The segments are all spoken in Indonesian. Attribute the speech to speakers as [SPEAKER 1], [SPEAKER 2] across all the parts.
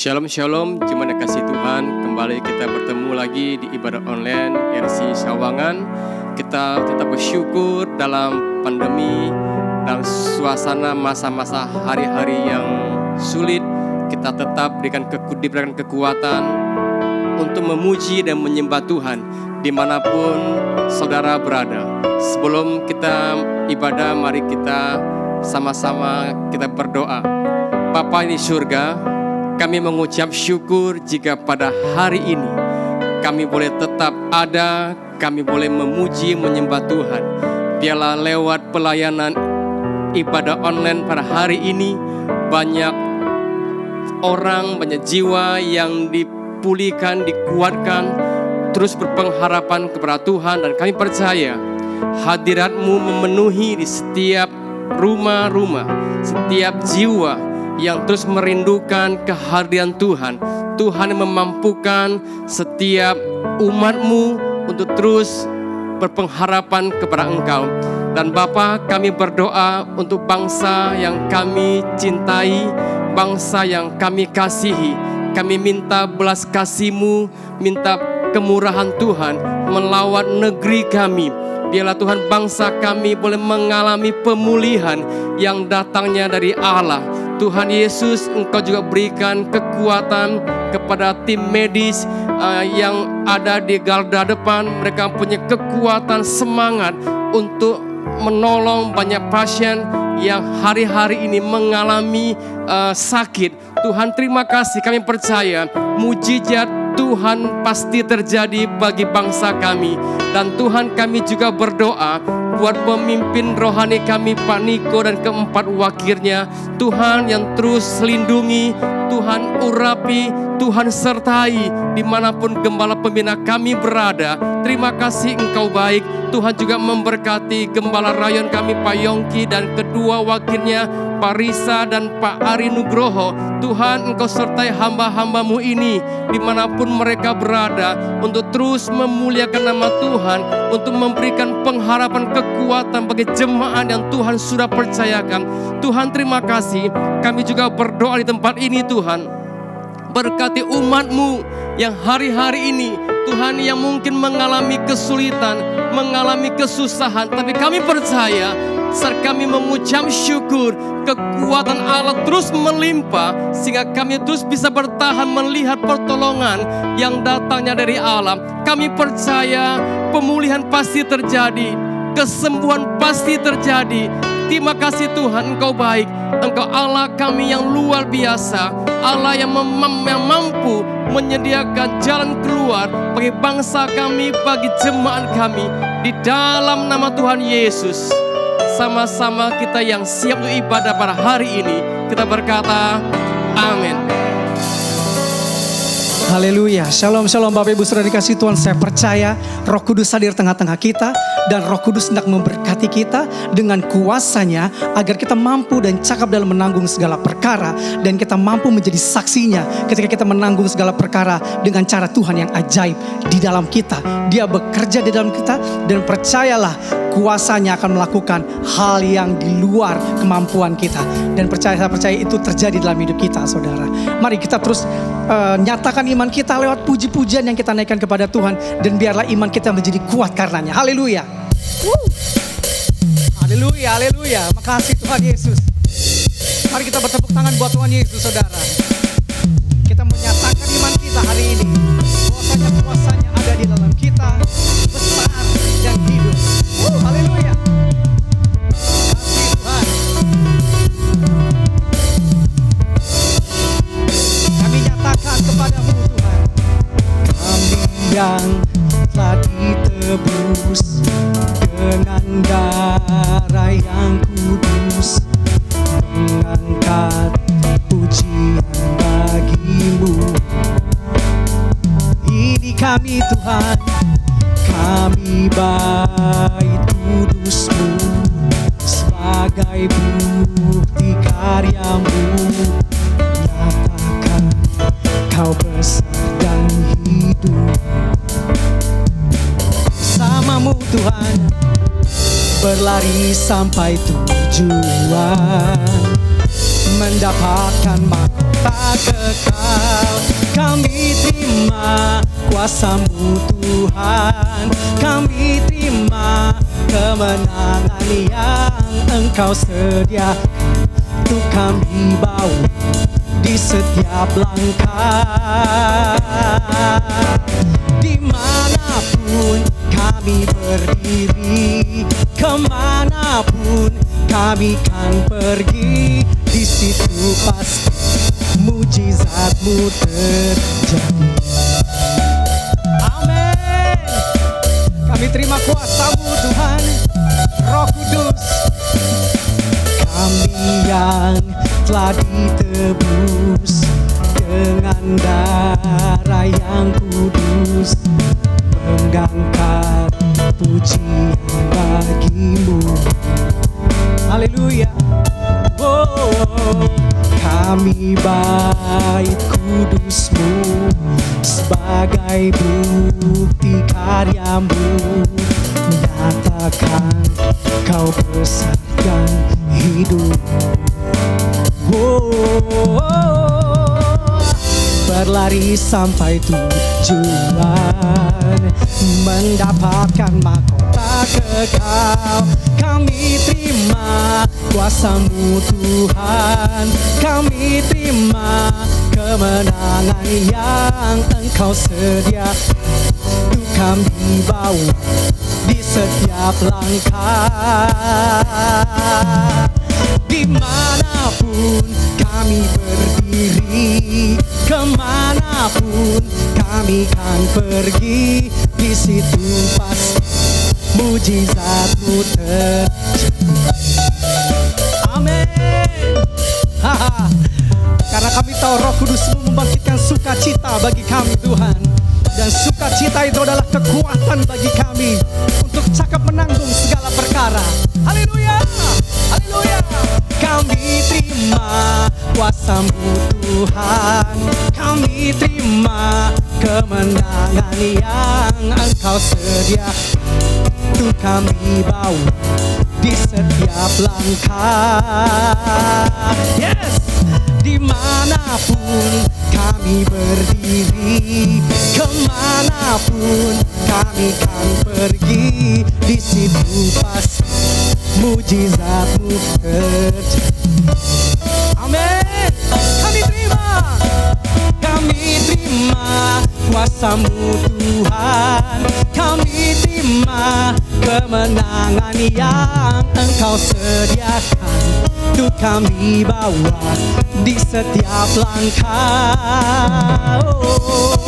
[SPEAKER 1] Shalom Shalom, jemaat yang kasih Tuhan. Kembali kita bertemu lagi di ibadah online RC Sawangan. Kita tetap bersyukur dalam pandemi, dalam suasana masa-masa hari-hari yang sulit. Kita tetap diberikan kekuatan untuk memuji dan menyembah Tuhan dimanapun saudara berada. Sebelum kita ibadah, mari kita sama-sama kita berdoa. Bapa di surga, kami mengucap syukur jika pada hari ini kami boleh tetap ada, kami boleh memuji, menyembah Tuhan. Biarlah lewat pelayanan ibadah online pada hari ini, banyak orang, banyak jiwa yang dipulihkan, dikuatkan, terus berpengharapan kepada Tuhan. Dan kami percaya hadirat-Mu memenuhi di setiap rumah-rumah, setiap jiwa yang terus merindukan kehadiran Tuhan. Tuhan yang memampukan setiap umat-Mu untuk terus berpengharapan kepada Engkau. Dan Bapa, kami berdoa untuk bangsa yang kami cintai, bangsa yang kami kasihi. Kami minta belas kasih-Mu, minta kemurahan Tuhan melawat negeri kami. Biarlah Tuhan bangsa kami boleh mengalami pemulihan yang datangnya dari Allah. Tuhan Yesus, Engkau juga berikan kekuatan kepada tim medis yang ada di garda depan. Mereka punya kekuatan, semangat untuk menolong banyak pasien yang hari-hari ini mengalami sakit. Tuhan, terima kasih. Kami percaya mujizat Tuhan pasti terjadi bagi bangsa kami. Dan Tuhan, kami juga berdoa buat pemimpin rohani kami, Pak Niko dan keempat wakilnya. Tuhan yang terus lindungi, Tuhan urapi, Tuhan sertai dimanapun gembala pembina kami berada. Terima kasih, Engkau baik. Tuhan juga memberkati gembala rayon kami, Pak Yongki dan kedua wakilnya, Pak Risa dan Pak Ari Nugroho. Tuhan, Engkau sertai hamba-hamba-Mu ini dimanapun mereka berada, untuk terus memuliakan nama Tuhan, untuk memberikan pengharapan kekuatan bagi jemaat yang Tuhan sudah percayakan. Tuhan, terima kasih. Kami juga berdoa di tempat ini, Tuhan. Berkati umat-Mu yang hari-hari ini, Tuhan, yang mungkin mengalami kesulitan, mengalami kesusahan. Tapi kami percaya, saat kami mengucap syukur, kekuatan Allah terus melimpah, sehingga kami terus bisa bertahan melihat pertolongan yang datangnya dari Allah. Kami percaya pemulihan pasti terjadi, kesembuhan pasti terjadi. Terima kasih Tuhan, Engkau baik. Engkau Allah kami yang luar biasa, Allah yang mampu menyediakan jalan keluar bagi bangsa kami, bagi jemaat kami. Di dalam nama Tuhan Yesus, sama-sama kita yang siap untuk ibadah pada hari ini, kita berkata amin.
[SPEAKER 2] Haleluya. Shalom, shalom Bapak Ibu Saudara dikasih Tuhan. Saya percaya Roh Kudus hadir tengah-tengah kita, dan Roh Kudus hendak memberkati kita dengan kuasanya agar kita mampu dan cakap dalam menanggung segala perkara, dan kita mampu menjadi saksinya ketika kita menanggung segala perkara dengan cara Tuhan yang ajaib di dalam kita. Dia bekerja di dalam kita, dan percayalah kuasanya akan melakukan hal yang di luar kemampuan kita. Dan saya percaya itu terjadi dalam hidup kita, saudara. Mari kita terus nyatakan iman kita lewat puji-pujian yang kita naikkan kepada Tuhan, dan biarlah iman kita menjadi kuat karenanya. Haleluya. Haleluya, haleluya. Makasih Tuhan Yesus. Mari kita bertepuk tangan buat Tuhan Yesus, saudara. Kita menyatakan iman kita hari ini, bahwasanya kuasanya ada di dalam kita, besar dan hidup. Haleluya. Kasih Tuhan. Kami nyatakan kepadamu Tuhan, kami yang telah ditebus dengan darah yang kudus, mengangkat pujian bagi-Mu. Ini kami Tuhan, kami bait kudus-Mu sebagai bukti karya-Mu. Nyatakan Kau besar dan hidup. Bersama-Mu Tuhan, berlari sampai tujuan, mendapatkan mahkota mahkota kekal. Kami terima kuasa-Mu Tuhan, kami terima kemenangan yang Engkau sediakan untuk kami bawa di setiap langkah. Dimanapun kami berdiri, kemanapun kami kan pergi, di situ pasti mujizat-Mu terjadi. Amin. Kami terima kuasa-Mu Tuhan, Roh Kudus. Kami yang telah ditebus dengan darah yang kudus, mengangkat pujian bagi-Mu. Haleluya. Oh, kami bait kudus-Mu sebagai bukti karya-Mu, menyatakan Kau besar dan hidup. Oh, berlari sampai tujuan, mendapatkan mahkota kekal. Kami terima kuasa-Mu Tuhan, kami terima kemenangan yang Engkau sediakan untuk kami bawa di setiap langkah. Dimanapun kami berdiri, kemanapun kami kan pergi, di situ pasti mujizat-Mu terjadi. Amin. Karena kami tahu Roh Kudus-Mu membangkitkan sukacita bagi kami Tuhan, dan sukacita itu adalah kekuatan bagi kami untuk cakap menanggung segala perkara. Haleluya, haleluya. Kami terima kuasa-Mu Tuhan, kami terima kemenangan yang Engkau sediakan untuk kami bawa di setiap langkah. Yes. Dimanapun kami berdiri, kemanapun kami kan pergi, di situ pasti mujizat-Mu terjadi. Amin. Kami terima kuasa-Mu Tuhan, kami terima kemenangan yang Engkau sediakan untuk kami bawa di setiap langkah. Oh,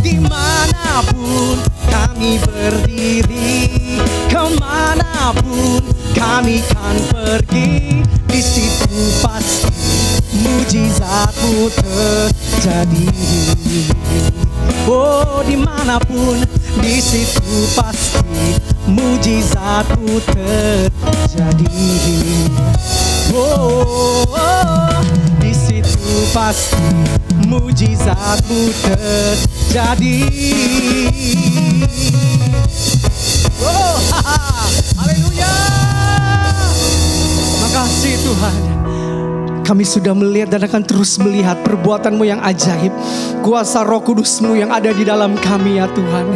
[SPEAKER 2] dimanapun kami berdiri, kemanapun kami kan pergi, di situ pasti mujizat-Mu terjadi. Oh, dimanapun di situ pasti mujizat-Mu terjadi. Oh, di situ pasti mujizat-Mu terjadi. Oh, haleluya. Makasih Tuhan. Kami sudah melihat dan akan terus melihat perbuatan-Mu yang ajaib, kuasa Roh Kudus-Mu yang ada di dalam kami ya Tuhan,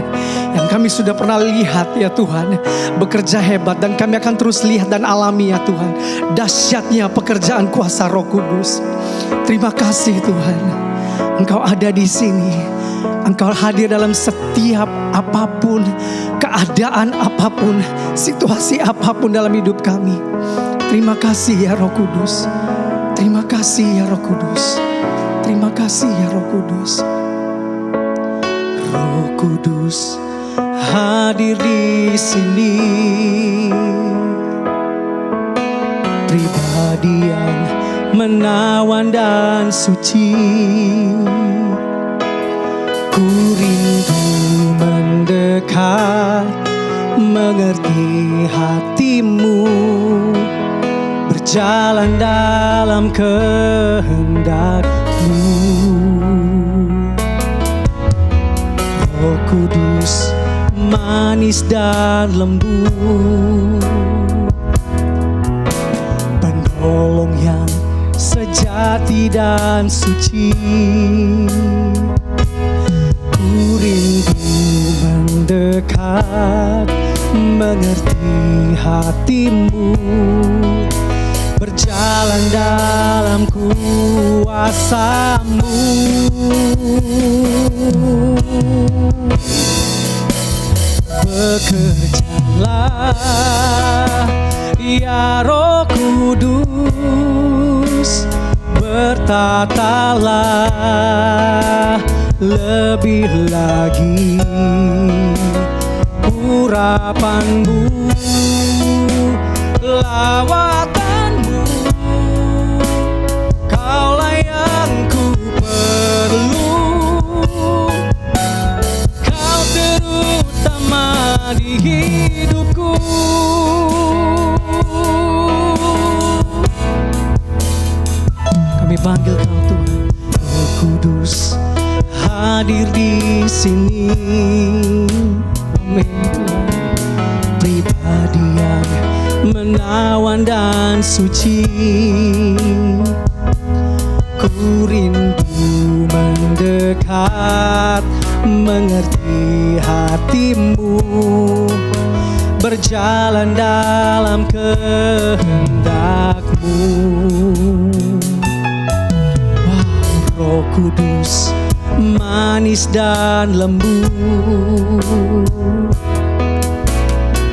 [SPEAKER 2] yang kami sudah pernah lihat ya Tuhan, bekerja hebat, dan kami akan terus lihat dan alami ya Tuhan, dahsyatnya pekerjaan kuasa Roh Kudus. Terima kasih Tuhan, Engkau ada di sini, Engkau hadir dalam setiap apapun, keadaan apapun, situasi apapun dalam hidup kami. Terima kasih ya Roh Kudus. Terima kasih ya Roh Kudus. Terima kasih ya Roh Kudus. Roh Kudus hadir di sini. Pribadi yang menawan dan suci. Ku rindu mendekat, mengerti hatimu, berjalan dalam kehendak-Mu. Roh Kudus manis dan lembut, penolong yang sejati dan suci. Ku rindu mendekat, mengerti hatimu, berjalan dalam kuasa-Mu. Bekerjalah ya Roh Kudus, bertatalah lebih lagi urapan-Mu, lawatanmu, Kaulah yang ku perlu, Kau terutama di hidupku. Kami panggil Kau Tuhan, Roh Kudus hadir di sini. Amin Tuhan. Pribadi yang menawan dan suci, ku rindu mendekat, mengerti hatimu, berjalan dalam kehendak-Mu. Wow, Roh Kudus manis dan lembut,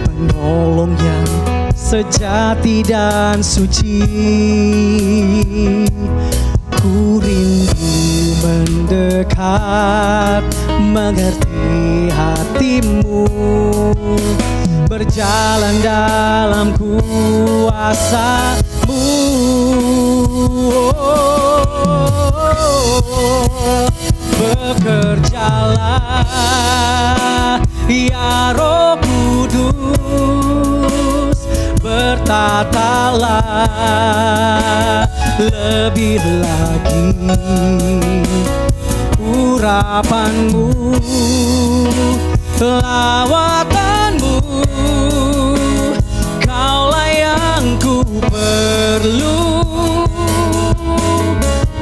[SPEAKER 2] penolong yang sejati dan suci. Ku rindu mendekat, mengerti hatimu, berjalan dalam kuasa-Mu. Bekerjalah ya Roh Kudus, bertatalah lebih lagi urapan-Mu, lawatanmu, Kaulah yang ku perlu,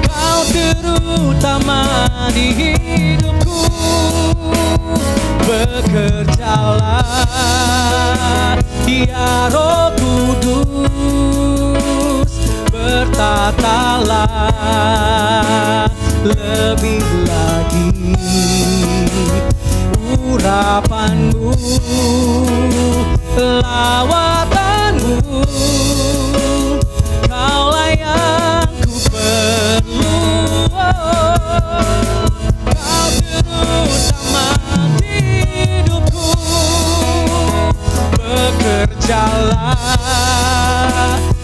[SPEAKER 2] Kau terutama di hidupku. Bekerjalah ya Roh Kudus, bertatalah lebih lagi urapan-Mu, lawatanmu, Kaulah yang ku perlu, Kau terutama di hidupku. Bekerjalah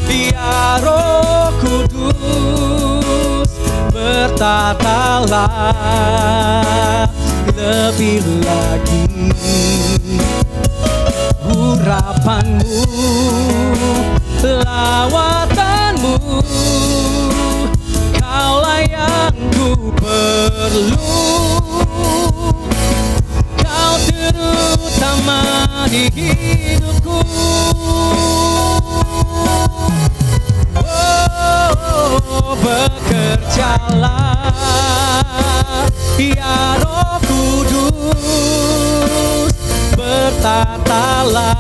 [SPEAKER 2] ya Roh Kudus, bertatalah lebih lagi urapan-Mu, lawatanmu, Kaulah yang ku perlu, Kau terutama di hidupku. Oh, bekerjalah ya Roh Kudus, bertatalah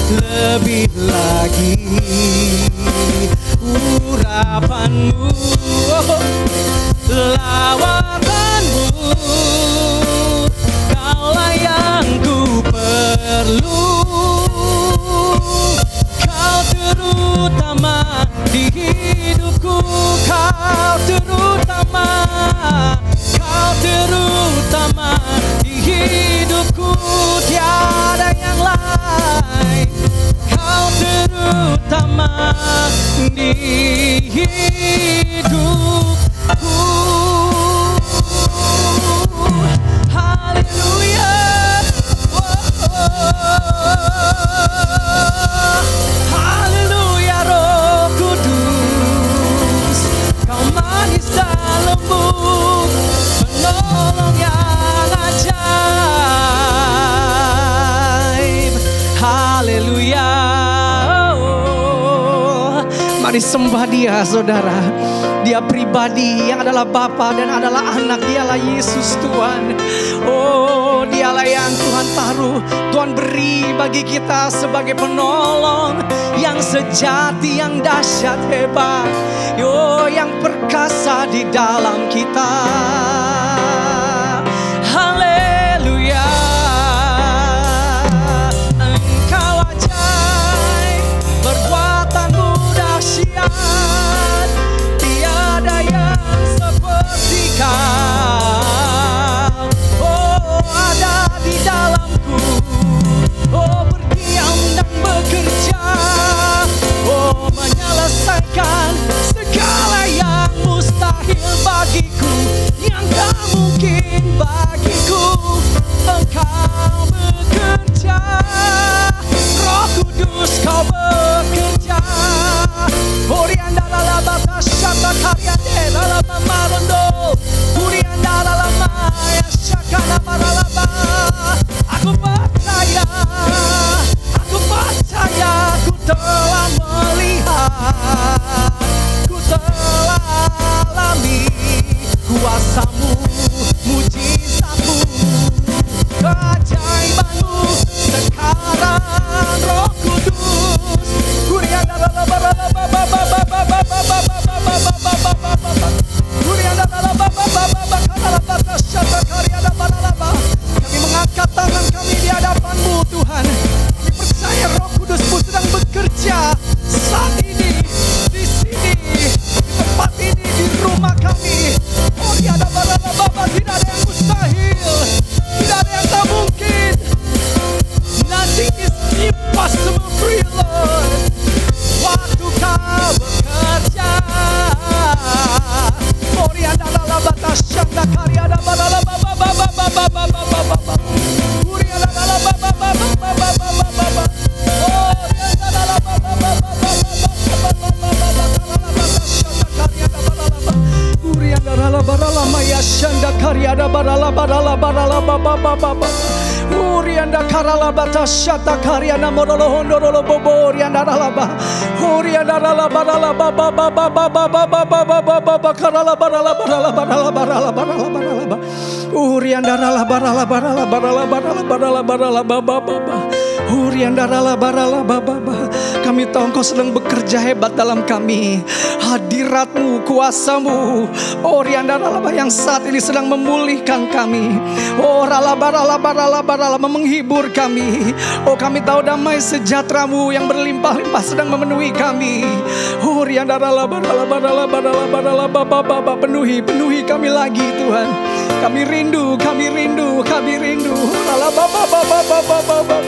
[SPEAKER 2] lebih lagi urapan-Mu, lawatanmu, Kaulah yang ku perlu, Kau terutama di hidupku. Kau terutama, Kau terutama di hidupku, tiada yang lain. Kau terutama di hidupku. Haleluya. Haleluya, Roh Kudus, Kau manis dan lembut, penolong yang ajaib. Haleluya, oh, Mari sembah Dia, saudara. Dia pribadi yang adalah Bapa dan adalah Anak. Dialah Yesus Tuhan. Oh, Dialah yang Tuhan taruh, Tuhan beri bagi kita sebagai penolong yang sejati, yang dahsyat, hebat, yang perkasa di dalam kita. Haleluya. Engkau ajaib, perbuatanmu dahsyat, tiada yang seperti Kau. Oh, ada di dalamku, oh berdiam dan bekerja, oh menyelesaikan segala yang mustahil bagiku, yang tak mungkin bagiku. Engkau bekerja, Roh Kudus Kau bekerja. Orianda la bata shata karyande la mamarondo, Orianda la maya shakana maralaba. Aku percaya, ku telah melihat, ku telah alami kuasa-Mu, mujizat-Mu, keajaiban-Mu sekarang, Roh Kudus. Kurianda la kami mengangkat tangan kami di hadapan-Mu, Tuhan. Kami percaya Roh Kudus-Mu sedang bekerja saat ini, di sini, di tempat ini, di rumah kami. Oh, tiada barang-barang, tidak ada yang mustahil, tidak ada yang tak mungkin. Nothing is impossible for you, Lord. Waktu Kau bekerja, Orianda la bata shanda karyada balala baba baba baba baba baba, Orianda la baba baba baba baba baba, Orianda la baba baba baba baba shanda karyada balala, Orianda la balala maya shanda karyada balala balala balala baba baba, Orianda karala bata shata karyana morolo hondoro bobo, Orianda la ba, Orianda la balala baba baba baba baba baba karala barala barala barala barala barala barala, Orianda la barala barala barala barala barala barala baba baba, Orianda la barala baba baba. Kami tahu Engkau sedang bekerja hebat dalam kami. Hadirat-Mu, kuasa-Mu, Orianda la yang saat ini sedang memulihkan kami. Oh, rala barala barala barala menghibur kami. Oh, kami tahu damai sejahtera-Mu yang berlimpah-limpah sedang memenuhi kami. Orianda la barala barala barala barala baba baba, penuhi kami lagi, Tuhan. Kami rindu, kami rindu, kami rindu. Rala baba baba baba baba,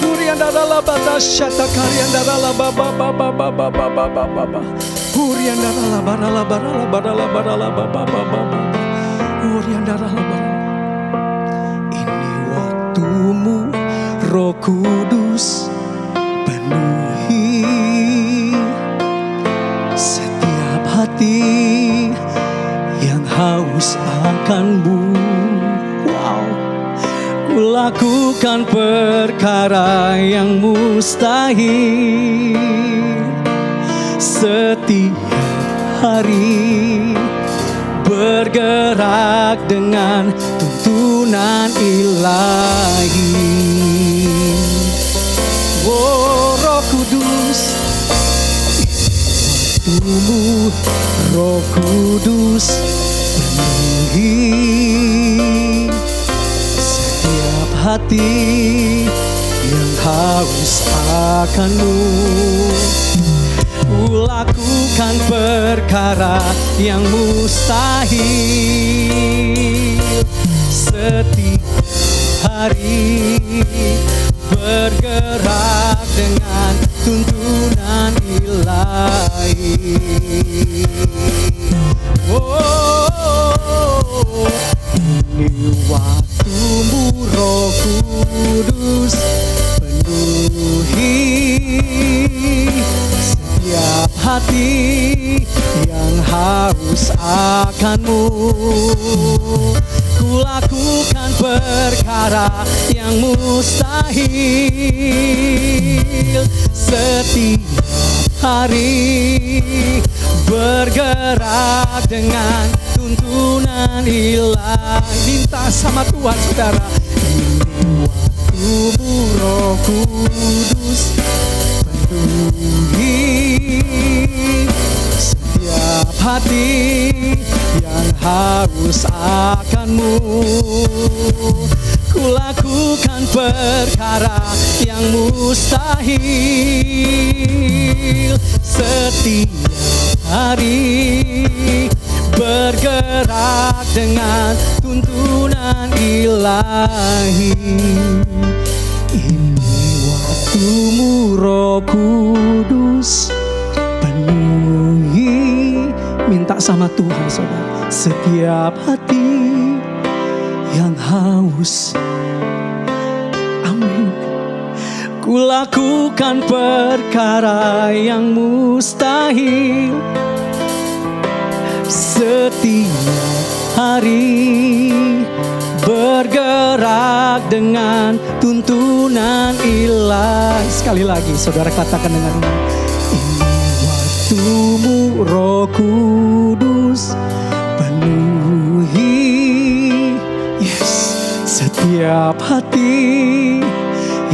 [SPEAKER 2] Orianda la bata shata karyanda la baba baba baba baba baba, Orianda la barala barala barala barala baba baba baba, Orianda la barala. Ini waktu-Mu, Roh Kudus, penuhi setiap hati yang haus akan-Mu. Wow. Kulakukan perkara yang mustahil setiap hari, bergerak dengan tuntunan ilahi. Oh, Roh Kudus, waktu-Mu, Roh Kudus, penuhi setiap hati yang haus akan-Mu. Lakukan perkara yang mustahil setiap hari, bergerak dengan tuntunan ilahi. Oh, ini waktu-Mu, Roh Kudus, penuhi setiap hati yang haus akan-Mu. Kulakukan perkara yang mustahil setiap hari, bergerak dengan tuntunan ilahi. Minta sama Tuhan saudara, ini waktumu Roh Kudus, penuhi setiap hati yang haus akan-Mu. Kulakukan perkara yang mustahil setiap hari, bergerak dengan tuntunan ilahi. Ini waktumu Roh Kudus, penuhi. Minta sama Tuhan saudara, setiap hati yang haus. Amin. Kulakukan perkara yang mustahil setiap hari, bergerak dengan tuntunan ilahi. Sekali lagi saudara katakan dengan ini. Ini waktumu Roh Kudus, penuhi setiap hati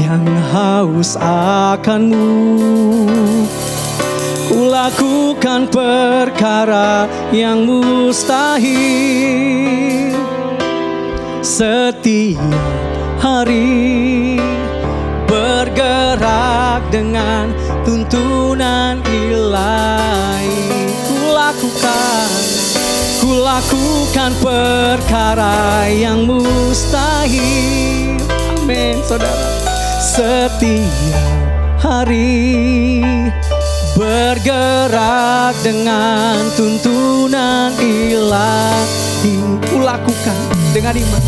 [SPEAKER 2] yang haus akan-Mu. Kulakukan perkara yang mustahil setiap hari, bergerak dengan tuntunan ilahi. Kulakukan perkara yang mustahil. Amin saudara. Setiap hari, bergerak dengan tuntunan ilahi. Kulakukan dengan iman.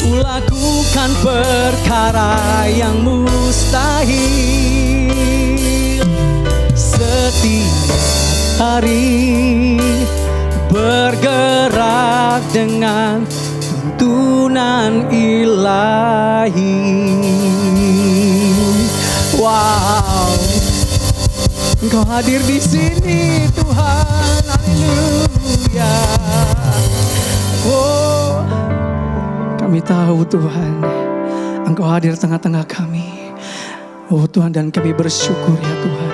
[SPEAKER 2] Kulakukan perkara yang mustahil setiap hari, bergerak dengan tuntunan ilahi. Wow, Engkau hadir di sini Tuhan, haleluya. Oh, kami tahu Tuhan, Engkau hadir tengah-tengah kami. Oh Tuhan, dan kami bersyukur ya Tuhan.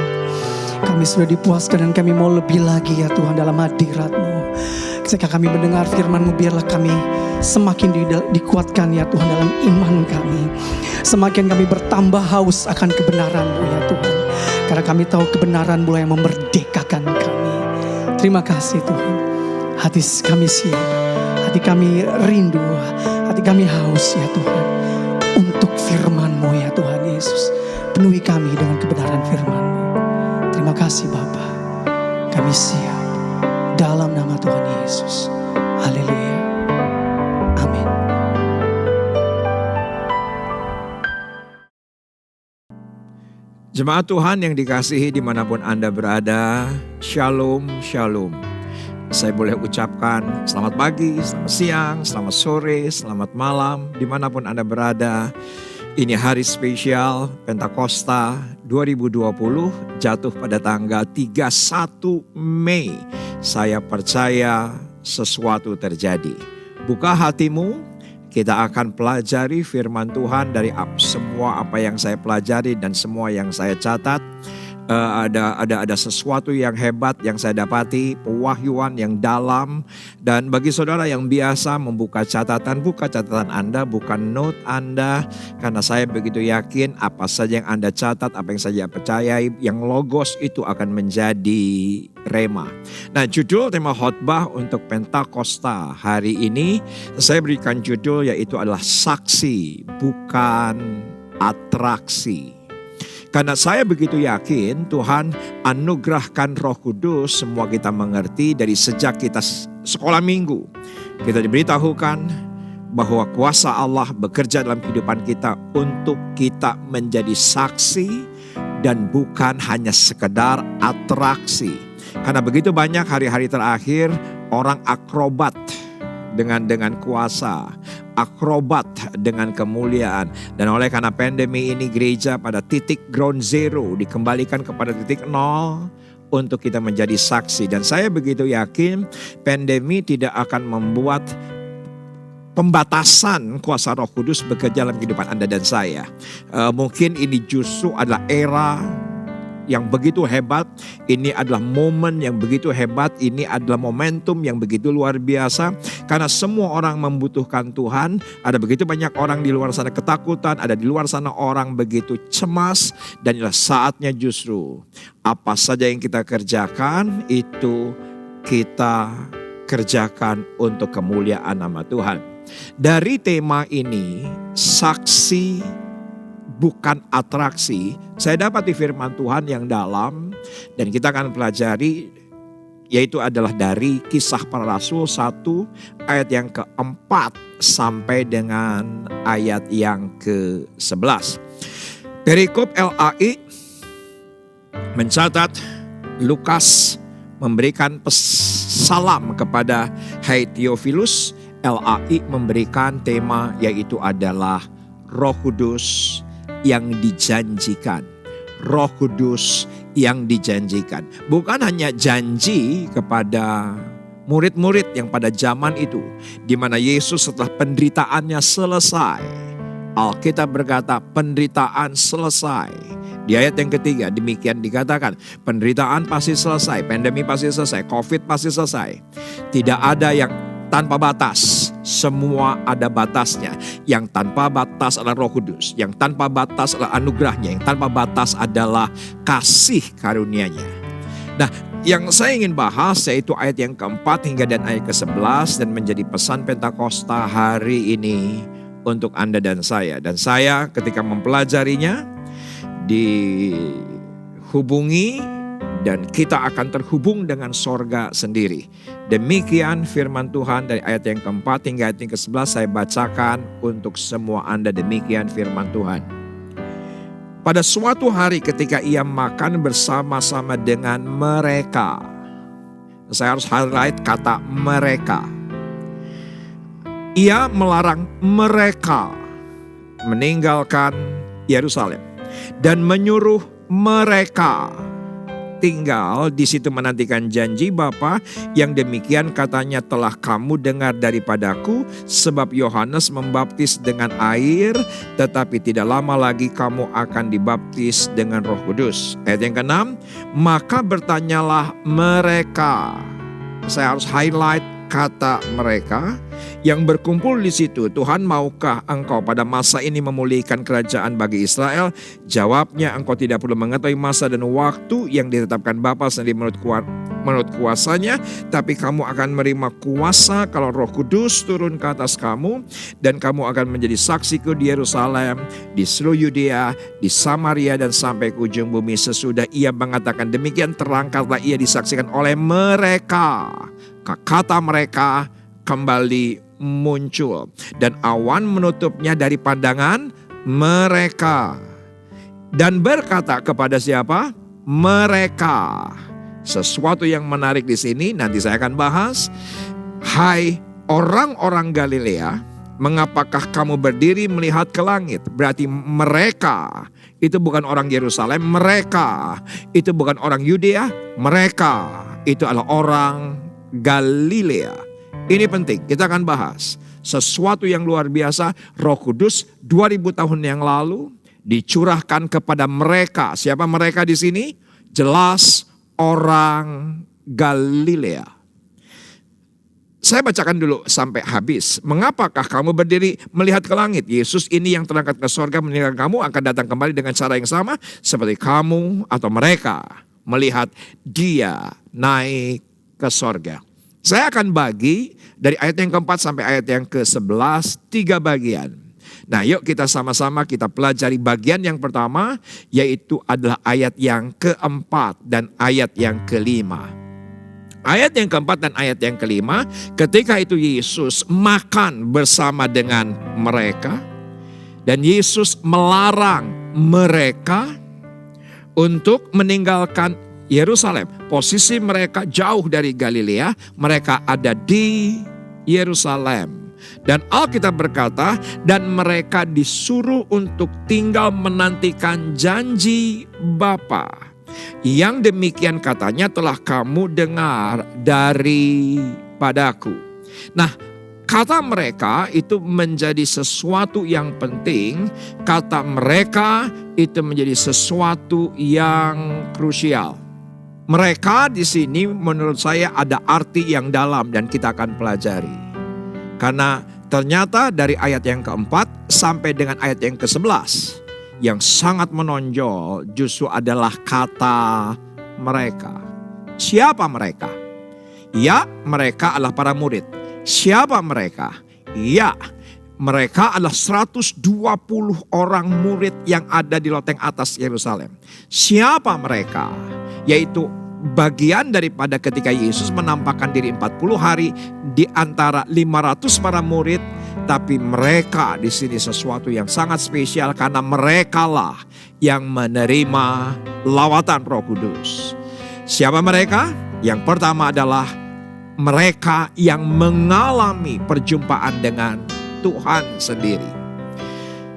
[SPEAKER 2] Kami sudah dipuaskan dan kami mau lebih lagi ya Tuhan dalam hadirat-Mu. Ketika kami mendengar firman-Mu, biarlah kami semakin dikuatkan ya Tuhan dalam iman kami. Semakin kami bertambah haus akan kebenaran-Mu ya Tuhan. Karena kami tahu kebenaran-Mu yang memerdekakan kami. Terima kasih Tuhan. Hati kami siap, hati kami rindu, hati kami haus ya Tuhan. Untuk firman-Mu ya Tuhan Yesus. Penuhi kami dengan kebenaran firman-Mu. Terima kasih Bapa, kami siap dalam nama Tuhan Yesus. Haleluya. Amin.
[SPEAKER 3] Jemaat Tuhan yang dikasihi dimanapun Anda berada, Shalom, Shalom. Saya boleh ucapkan selamat pagi, selamat siang, selamat sore, selamat malam, dimanapun Anda berada. Ini hari spesial Pentakosta 2020 jatuh pada tanggal 31 Mei. Saya percaya sesuatu terjadi. Buka hatimu, kita akan pelajari firman Tuhan dari semua apa yang saya pelajari dan semua yang saya catat. Ada sesuatu yang hebat yang saya dapati, pewahyuan yang dalam. Dan bagi saudara yang biasa membuka catatan, buka catatan Anda, bukan note Anda. Karena saya begitu yakin apa saja yang Anda catat, apa yang saya percayai, yang logos itu akan menjadi rema. Nah, judul tema khotbah untuk Pentakosta hari ini, saya berikan judul yaitu adalah saksi bukan atraksi. Karena saya begitu yakin Tuhan anugerahkan Roh Kudus, semua kita mengerti dari sejak kita sekolah minggu. Kita diberitahukan bahwa kuasa Allah bekerja dalam kehidupan kita untuk kita menjadi saksi dan bukan hanya sekedar atraksi. Karena begitu banyak hari-hari terakhir orang akrobat dengan kuasa. akrobat dengan kemuliaan. Dan oleh karena pandemi ini, gereja pada titik ground zero dikembalikan kepada titik nol untuk kita menjadi saksi. Dan saya begitu yakin pandemi tidak akan membuat pembatasan kuasa Roh Kudus bekerja dalam kehidupan Anda dan saya. Mungkin ini justru adalah era yang begitu hebat, ini adalah momen yang begitu hebat, ini adalah momentum yang begitu luar biasa. Karena semua orang membutuhkan Tuhan, ada begitu banyak orang di luar sana ketakutan, ada di luar sana orang begitu cemas. Dan inilah saatnya justru apa saja yang kita kerjakan, itu kita kerjakan untuk kemuliaan nama Tuhan. Dari tema ini, saksi bukan atraksi, saya dapat di firman Tuhan yang dalam dan kita akan pelajari, yaitu adalah dari Kisah Para Rasul 1 ayat yang ke-4 sampai dengan ayat yang ke-11. Perikop LAI mencatat Lukas memberikan salam kepada Hai Theophilus, LAI memberikan tema yaitu adalah Roh Kudus yang dijanjikan. Roh Kudus yang dijanjikan. Bukan hanya janji kepada murid-murid yang pada zaman itu, di mana Yesus setelah penderitaannya selesai, Alkitab berkata penderitaan selesai. Di ayat yang ketiga demikian dikatakan, penderitaan pasti selesai, pandemi pasti selesai, COVID pasti selesai. Tidak ada yang tanpa batas, semua ada batasnya. Yang tanpa batas adalah Roh Kudus, yang tanpa batas adalah anugerahnya, yang tanpa batas adalah kasih karunia-Nya. Nah, yang saya ingin bahas yaitu ayat yang ke-4 hingga dan ayat ke-11 dan menjadi pesan Pentakosta hari ini untuk Anda dan saya. Dan saya ketika mempelajarinya dihubungi dan kita akan terhubung dengan sorga sendiri. Demikian firman Tuhan dari ayat yang ke-4 hingga ayat yang ke-11 saya bacakan untuk semua Anda. Demikian firman Tuhan. Pada suatu hari ketika ia makan bersama-sama dengan mereka. Saya harus highlight kata mereka. Ia melarang mereka meninggalkan Yerusalem dan menyuruh mereka tinggal di situ menantikan janji Bapa yang demikian katanya telah kamu dengar daripadaku, sebab Yohanes membaptis dengan air, tetapi tidak lama lagi kamu akan dibaptis dengan Roh Kudus. Ayat yang ke-6, maka bertanyalah mereka. Saya harus highlight kata mereka yang berkumpul di situ. Tuhan, maukah engkau pada masa ini memulihkan kerajaan bagi Israel? Jawabnya, engkau tidak perlu mengetahui masa dan waktu yang ditetapkan Bapa sendiri menurut kuasanya, tapi kamu akan menerima kuasa kalau Roh Kudus turun ke atas kamu, dan kamu akan menjadi saksiku di Yerusalem, di seluruh Yudea, di Samaria, dan sampai ke ujung bumi. Sesudah ia mengatakan demikian, terangkatlah ia disaksikan oleh mereka. Kata mereka kembali muncul dan awan menutupnya dari pandangan mereka dan berkata kepada siapa? Mereka. Sesuatu yang menarik di sini nanti saya akan bahas. Hai orang-orang Galilea, mengapakah kamu berdiri melihat ke langit? Berarti mereka itu bukan orang Yerusalem, mereka itu bukan orang Yudea, mereka itu adalah orang Galilea. Ini penting, kita akan bahas sesuatu yang luar biasa. Roh Kudus 2000 tahun yang lalu dicurahkan kepada mereka. Siapa mereka di sini? Jelas orang Galilea. Saya bacakan dulu sampai habis. Mengapakah kamu berdiri melihat ke langit? Yesus ini yang terangkat ke sorga meninggalkan kamu akan datang kembali dengan cara yang sama seperti kamu atau mereka melihat dia naik ke sorga. Saya akan bagi dari ayat yang ke-4 sampai ayat yang ke-11 3 bagian. Nah, yuk kita sama-sama kita pelajari bagian yang pertama, yaitu adalah ayat yang ke-4 dan ayat yang ke-5. Ayat yang ke-4 dan ayat yang ke-5, ketika itu Yesus makan bersama dengan mereka dan Yesus melarang mereka untuk meninggalkan Yerusalem. Posisi mereka jauh dari Galilea, mereka ada di Yerusalem. Dan Alkitab berkata, dan mereka disuruh untuk tinggal menantikan janji Bapa. Yang demikian katanya telah kamu dengar daripadaku. Nah, kata mereka itu menjadi sesuatu yang penting. Kata mereka itu menjadi sesuatu yang krusial. Mereka di sini menurut saya ada arti yang dalam dan kita akan pelajari. Karena ternyata dari ayat yang keempat sampai dengan ayat yang ke-11 yang sangat menonjol justru adalah kata mereka. Siapa mereka? Ya, mereka adalah para murid. Siapa mereka? Ya, mereka adalah 120 orang murid yang ada di loteng atas Yerusalem. Siapa mereka? Yaitu bagian daripada ketika Yesus menampakkan diri 40 hari di antara 500 para murid. Tapi mereka di sini sesuatu yang sangat spesial karena merekalah yang menerima lawatan Roh Kudus. Siapa mereka? Yang pertama adalah mereka yang mengalami perjumpaan dengan Tuhan sendiri.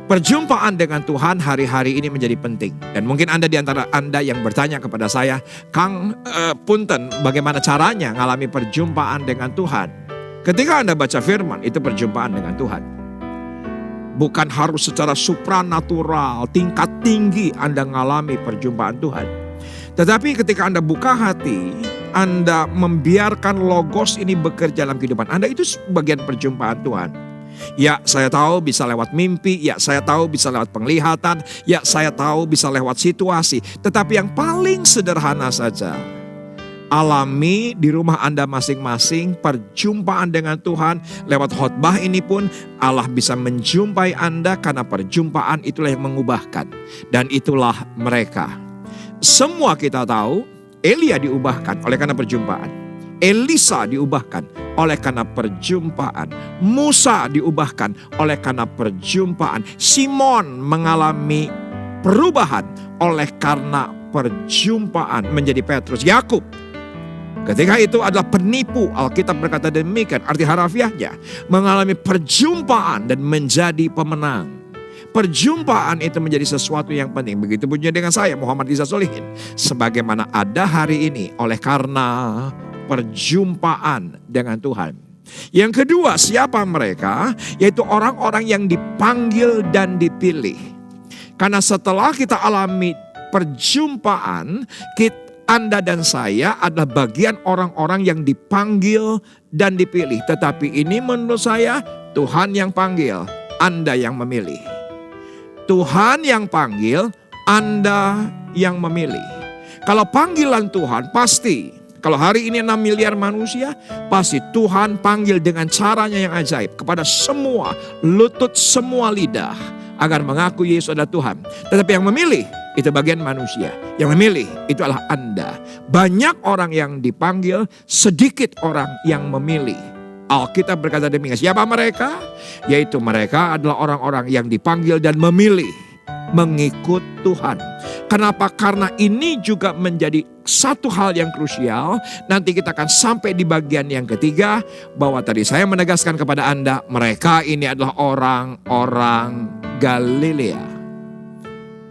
[SPEAKER 3] Perjumpaan dengan Tuhan hari-hari ini menjadi penting. Dan mungkin Anda di antara Anda yang bertanya kepada saya, Kang Punten, bagaimana caranya mengalami perjumpaan dengan Tuhan? Ketika Anda baca firman, itu perjumpaan dengan Tuhan. Bukan harus secara supranatural, tingkat tinggi Anda mengalami perjumpaan Tuhan. Tetapi ketika Anda buka hati, Anda membiarkan logos ini bekerja dalam kehidupan Anda, itu bagian perjumpaan Tuhan. Ya, saya tahu bisa lewat mimpi, ya saya tahu bisa lewat penglihatan, ya saya tahu bisa lewat situasi. Tetapi yang paling sederhana saja, alami di rumah Anda masing-masing perjumpaan dengan Tuhan. Lewat khotbah ini pun Allah bisa menjumpai Anda karena perjumpaan itulah yang mengubahkan. Dan itulah mereka. Semua kita tahu Elia diubahkan oleh karena perjumpaan. Elisa diubahkan oleh karena perjumpaan. Musa diubahkan oleh karena perjumpaan. Simon mengalami perubahan oleh karena perjumpaan menjadi Petrus. Yakub ketika itu adalah penipu, Alkitab berkata demikian, arti harafiahnya mengalami perjumpaan dan menjadi pemenang. Perjumpaan itu menjadi sesuatu yang penting. Begitu pun dengan saya, Muhammad Iza Solihin. Sebagaimana ada hari ini oleh karena perjumpaan dengan Tuhan. Yang kedua, siapa mereka? Yaitu orang-orang yang dipanggil dan dipilih. Karena setelah kita alami perjumpaan, Anda dan saya adalah bagian orang-orang yang dipanggil dan dipilih. Tetapi ini menurut saya Tuhan yang panggil, Anda yang memilih. Tuhan yang panggil, Anda yang memilih. Kalau panggilan Tuhan pasti, kalau hari ini 6 miliar manusia, pasti Tuhan panggil dengan caranya yang ajaib kepada semua lutut, semua lidah agar mengaku Yesus adalah Tuhan. Tetapi yang memilih itu bagian manusia. Yang memilih itu adalah Anda. Banyak orang yang dipanggil, sedikit orang yang memilih. Alkitab berkata demikian. Siapa mereka? Yaitu mereka adalah orang-orang yang dipanggil dan memilih mengikut Tuhan. Kenapa? Karena ini juga menjadi satu hal yang krusial. Nanti kita akan sampai di bagian yang ketiga, bahwa tadi saya menegaskan kepada Anda, mereka ini adalah orang-orang Galilea.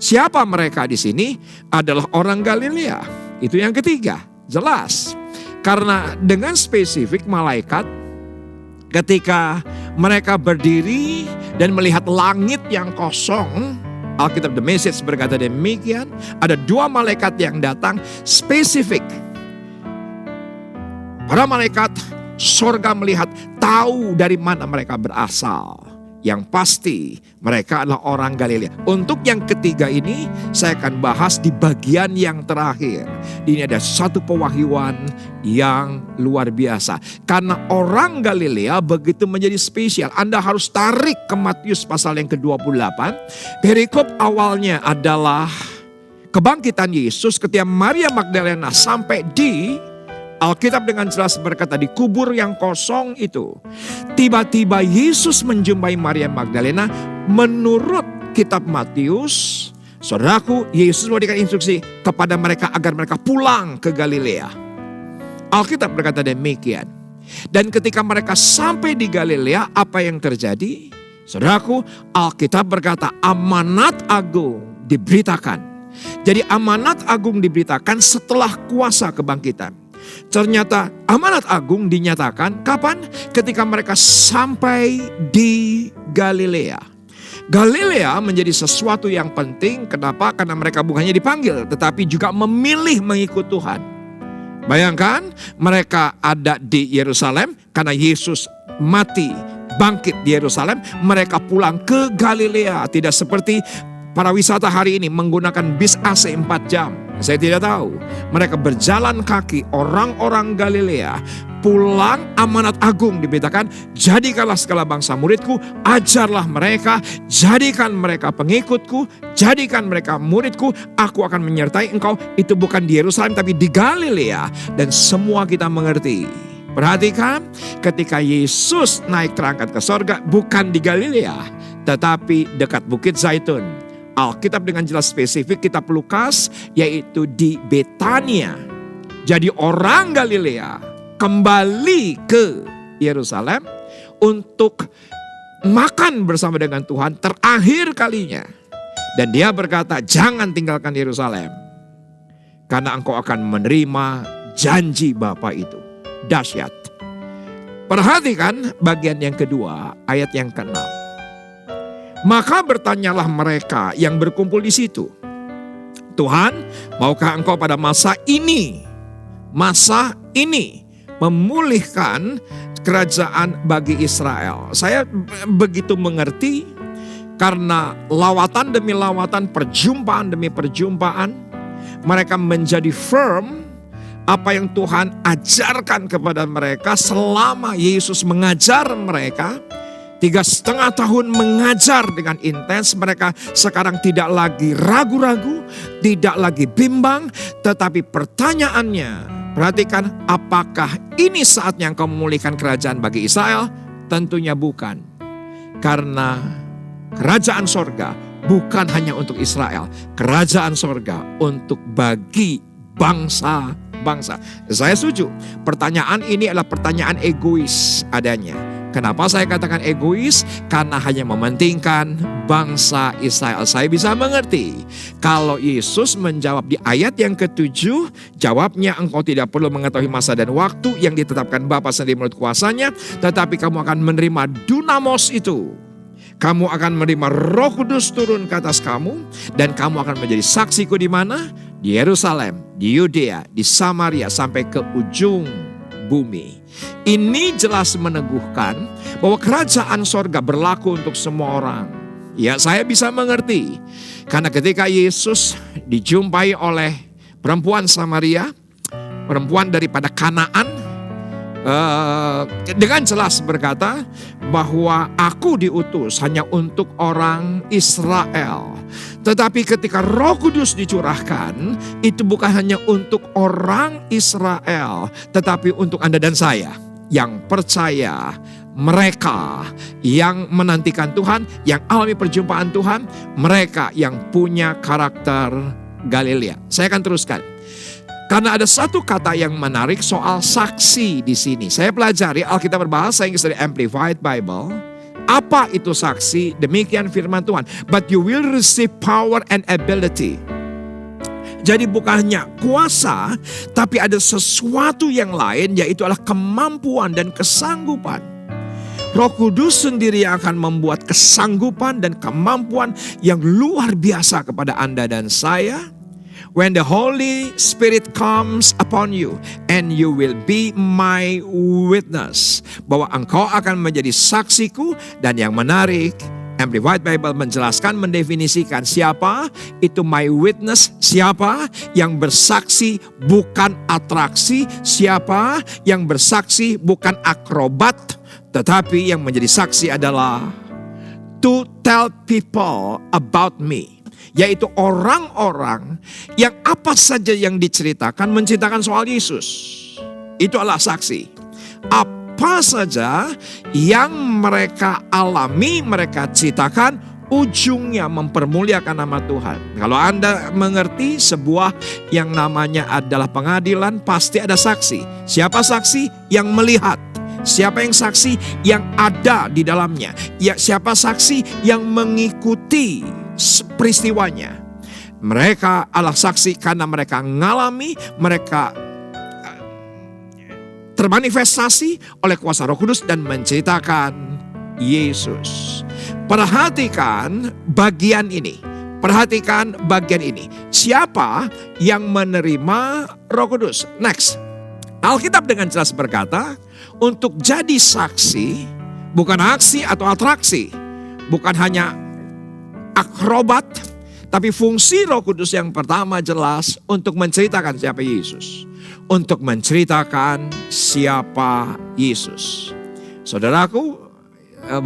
[SPEAKER 3] Siapa mereka di sini? Adalah orang Galilea. Itu yang ketiga, jelas. Karena dengan spesifik malaikat ketika mereka berdiri dan melihat langit yang kosong, Alkitab The Message berkata demikian, ada 2 malaikat yang datang spesifik. Para malaikat sorga melihat, tahu dari mana mereka berasal. Yang pasti mereka adalah orang Galilea. Untuk yang ketiga ini saya akan bahas di bagian yang terakhir. Ini ada satu pewahyuan yang luar biasa. Karena orang Galilea begitu menjadi spesial. Anda harus tarik ke Matius pasal yang ke-28. Perikop awalnya adalah kebangkitan Yesus ketika Maria Magdalena sampai di Alkitab dengan jelas berkata di kubur yang kosong itu. Tiba-tiba Yesus menjumpai Maria Magdalena. Menurut kitab Matius, saudaraku, Yesus memberikan instruksi kepada mereka agar mereka pulang ke Galilea. Alkitab berkata demikian. Dan ketika mereka sampai di Galilea, apa yang terjadi? Saudaraku, Alkitab berkata amanat agung diberitakan. Jadi amanat agung diberitakan setelah kuasa kebangkitan. Ternyata amanat agung dinyatakan kapan? Ketika mereka sampai di Galilea. Galilea menjadi sesuatu yang penting. Kenapa? Karena mereka bukannya dipanggil, tetapi juga memilih mengikut Tuhan. Bayangkan mereka ada di Yerusalem karena Yesus mati, bangkit di Yerusalem. Mereka pulang ke Galilea. Tidak seperti para wisata hari ini menggunakan bis AC 4 jam. Saya tidak tahu. Mereka berjalan kaki, orang-orang Galilea pulang. Amanat agung diberitakan, jadikanlah segala bangsa muridku, ajarlah mereka, jadikan mereka pengikutku, jadikan mereka muridku, aku akan menyertai engkau. Itu bukan di Yerusalem tapi di Galilea. Dan semua kita mengerti. Perhatikan, ketika Yesus naik terangkat ke sorga, bukan di Galilea, tetapi dekat Bukit Zaitun. Alkitab dengan jelas spesifik kitab Lukas, yaitu di Betania. Jadi orang Galilea kembali ke Yerusalem untuk makan bersama dengan Tuhan terakhir kalinya. Dan dia berkata, jangan tinggalkan Yerusalem, karena engkau akan menerima janji Bapa itu. Dahsyat. Perhatikan bagian yang kedua, ayat yang ke-6. Maka bertanyalah mereka yang berkumpul di situ, Tuhan, maukah engkau pada masa ini memulihkan kerajaan bagi Israel? Saya begitu mengerti karena lawatan demi lawatan, perjumpaan demi perjumpaan, mereka menjadi firm apa yang Tuhan ajarkan kepada mereka selama Yesus mengajar mereka. 3,5 tahun mengajar dengan intens, mereka sekarang tidak lagi ragu-ragu, tidak lagi bimbang, tetapi pertanyaannya, perhatikan, apakah ini saatnya engkau memulihkan kerajaan bagi Israel? Tentunya bukan. Karena kerajaan sorga bukan hanya untuk Israel, kerajaan sorga untuk bagi bangsa-bangsa. Saya setuju, pertanyaan ini adalah pertanyaan egois adanya. Kenapa saya katakan egois? Karena hanya mementingkan bangsa Israel. Saya bisa mengerti kalau Yesus menjawab di ayat yang ke-7, jawabnya, engkau tidak perlu mengetahui masa dan waktu yang ditetapkan Bapa sendiri menurut kuasanya, tetapi kamu akan menerima dunamos itu. Kamu akan menerima Roh Kudus turun ke atas kamu, dan kamu akan menjadi saksiku di mana? Di Yerusalem, di Yudea, di Samaria, sampai ke ujung bumi. Ini jelas meneguhkan bahwa kerajaan sorga berlaku untuk semua orang. Ya, saya bisa mengerti. Karena ketika Yesus dijumpai oleh perempuan Samaria, perempuan daripada Kanaan, dengan jelas berkata bahwa aku diutus hanya untuk orang Israel. Tetapi ketika Roh Kudus dicurahkan, itu bukan hanya untuk orang Israel, tetapi untuk Anda dan saya yang percaya, mereka yang menantikan Tuhan, yang alami perjumpaan Tuhan, mereka yang punya karakter Galilea. Saya akan teruskan. Karena ada satu kata yang menarik soal saksi di sini. Saya pelajari Alkitab berbahasa Inggris dari Amplified Bible. Apa itu saksi? Demikian firman Tuhan. But you will receive power and ability. Jadi bukan hanya kuasa, tapi ada sesuatu yang lain, yaitu adalah kemampuan dan kesanggupan. Roh Kudus sendiri yang akan membuat kesanggupan dan kemampuan yang luar biasa kepada Anda dan saya. When the Holy Spirit comes upon you, and you will be my witness. Bahwa engkau akan menjadi saksiku. Dan yang menarik, Amplified Bible menjelaskan, mendefinisikan siapa itu my witness. Siapa yang bersaksi bukan atraksi. Siapa yang bersaksi bukan akrobat. Tetapi yang menjadi saksi adalah to tell people about me. Yaitu orang-orang yang apa saja yang diceritakan menceritakan soal Yesus. Itu adalah saksi. Apa saja yang mereka alami, mereka ceritakan, ujungnya mempermuliakan nama Tuhan. Kalau Anda mengerti sebuah yang namanya adalah pengadilan, pasti ada saksi. Siapa saksi? Yang melihat. Siapa yang saksi yang ada di dalamnya? Ya, siapa saksi yang mengikuti peristiwanya? Mereka adalah saksi karena mereka ngalami, mereka termanifestasi oleh kuasa Roh Kudus dan menceritakan Yesus. Perhatikan bagian ini. Perhatikan bagian ini. Siapa yang menerima Roh Kudus? Next. Alkitab dengan jelas berkata, untuk jadi saksi bukan aksi atau atraksi, bukan hanya akrobat, tapi fungsi Roh Kudus yang pertama jelas untuk menceritakan siapa Yesus. Untuk menceritakan siapa Yesus. Saudaraku,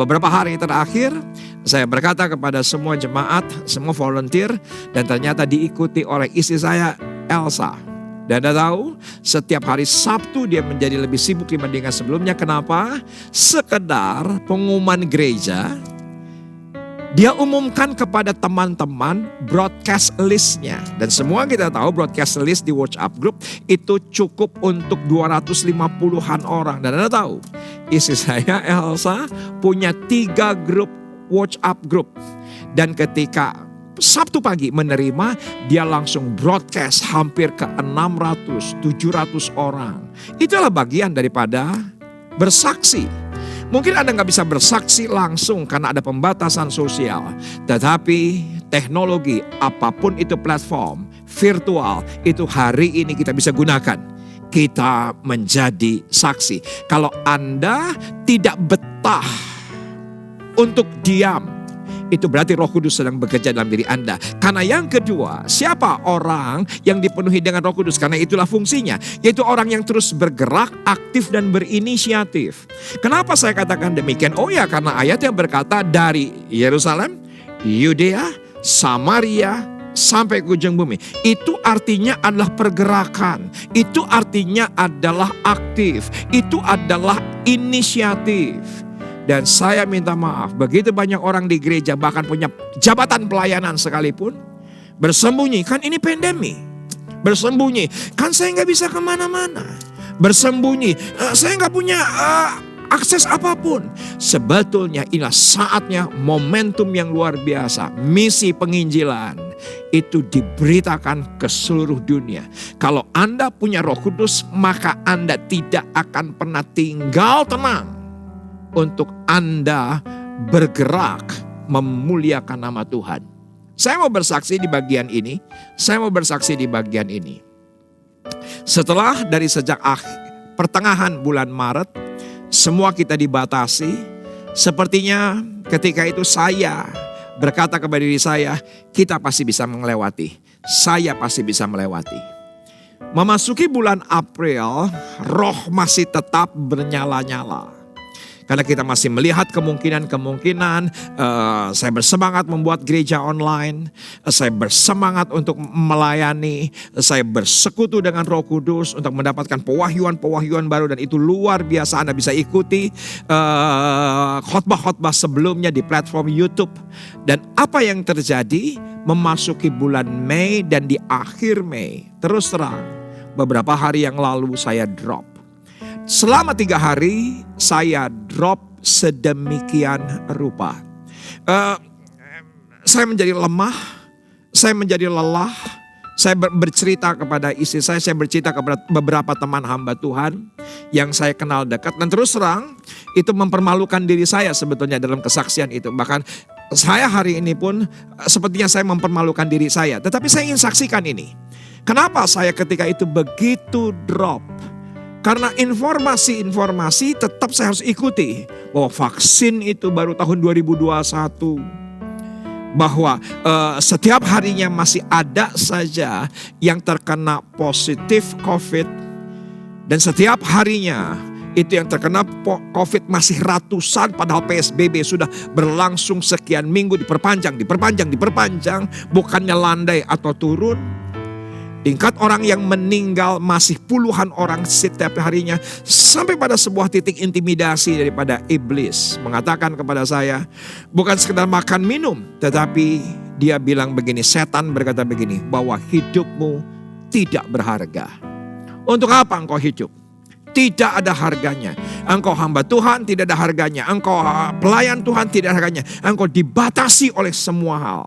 [SPEAKER 3] beberapa hari terakhir saya berkata kepada semua jemaat, semua volunteer, dan ternyata diikuti oleh istri saya, Elsa. Dan Anda tahu, setiap hari Sabtu dia menjadi lebih sibuk dibandingkan sebelumnya. Kenapa? Sekedar pengumuman gereja, dia umumkan kepada teman-teman broadcast listnya. Dan semua kita tahu broadcast list di WhatsApp group itu cukup untuk 250-an orang. Dan Anda tahu, istri saya Elsa punya 3 grup WhatsApp group. Dan ketika Sabtu pagi menerima, dia langsung broadcast hampir ke 600-700 orang. Itulah bagian daripada bersaksi. Mungkin Anda nggak bisa bersaksi langsung karena ada pembatasan sosial. Tetapi teknologi, apapun itu platform, virtual, itu hari ini kita bisa gunakan. Kita menjadi saksi. Kalau Anda tidak betah untuk diam, itu berarti Roh Kudus sedang bekerja dalam diri Anda. Karena yang kedua, siapa orang yang dipenuhi dengan Roh Kudus? Karena itulah fungsinya, yaitu orang yang terus bergerak, aktif dan berinisiatif. Kenapa saya katakan demikian? Oh ya, karena ayat yang berkata dari Yerusalem, Yudea, Samaria, sampai ke ujung bumi. Itu artinya adalah pergerakan. Itu artinya adalah aktif. Itu adalah inisiatif. Dan saya minta maaf, begitu banyak orang di gereja bahkan punya jabatan pelayanan sekalipun, bersembunyi, kan ini pandemi. Bersembunyi, kan saya nggak bisa kemana-mana. Bersembunyi, saya nggak punya akses apapun. Sebetulnya inilah saatnya momentum yang luar biasa. Misi penginjilan itu diberitakan ke seluruh dunia. Kalau Anda punya Roh Kudus, maka Anda tidak akan pernah tinggal tenang untuk Anda bergerak memuliakan nama Tuhan. Saya mau bersaksi di bagian ini. Setelah dari sejak pertengahan bulan Maret, semua kita dibatasi. Sepertinya ketika itu saya berkata kepada diri saya, kita pasti bisa melewati. Saya pasti bisa melewati. Memasuki bulan April, roh masih tetap bernyala-nyala. Karena kita masih melihat kemungkinan-kemungkinan, saya bersemangat membuat gereja online, saya bersemangat untuk melayani, saya bersekutu dengan Roh Kudus untuk mendapatkan pewahyuan-pewahyuan baru, dan itu luar biasa. Anda bisa ikuti khotbah-khotbah sebelumnya di platform YouTube. Dan apa yang terjadi memasuki bulan Mei dan di akhir Mei, terus terang beberapa hari yang lalu saya drop. Selama 3 hari saya drop sedemikian rupa. Saya menjadi lemah, saya menjadi lelah. Saya bercerita kepada istri saya bercerita kepada beberapa teman hamba Tuhan yang saya kenal dekat. Dan terus terang itu mempermalukan diri saya sebetulnya dalam kesaksian itu. Bahkan saya hari ini pun sepertinya saya mempermalukan diri saya. Tetapi saya ingin saksikan ini. Kenapa saya ketika itu begitu drop? Karena informasi-informasi tetap saya harus ikuti. Bahwa vaksin itu baru tahun 2021. Bahwa setiap harinya masih ada saja yang terkena positif COVID. Dan setiap harinya itu yang terkena COVID masih ratusan. Padahal PSBB sudah berlangsung sekian minggu, diperpanjang. Bukannya landai atau turun. Tingkat orang yang meninggal masih puluhan orang setiap harinya. Sampai pada sebuah titik intimidasi daripada iblis. Mengatakan kepada saya, bukan sekedar makan minum. Tetapi dia bilang begini, setan berkata begini, bahwa hidupmu tidak berharga. Untuk apa engkau hidup? Tidak ada harganya. Engkau hamba Tuhan tidak ada harganya. Engkau pelayan Tuhan tidak ada harganya. Engkau dibatasi oleh semua hal.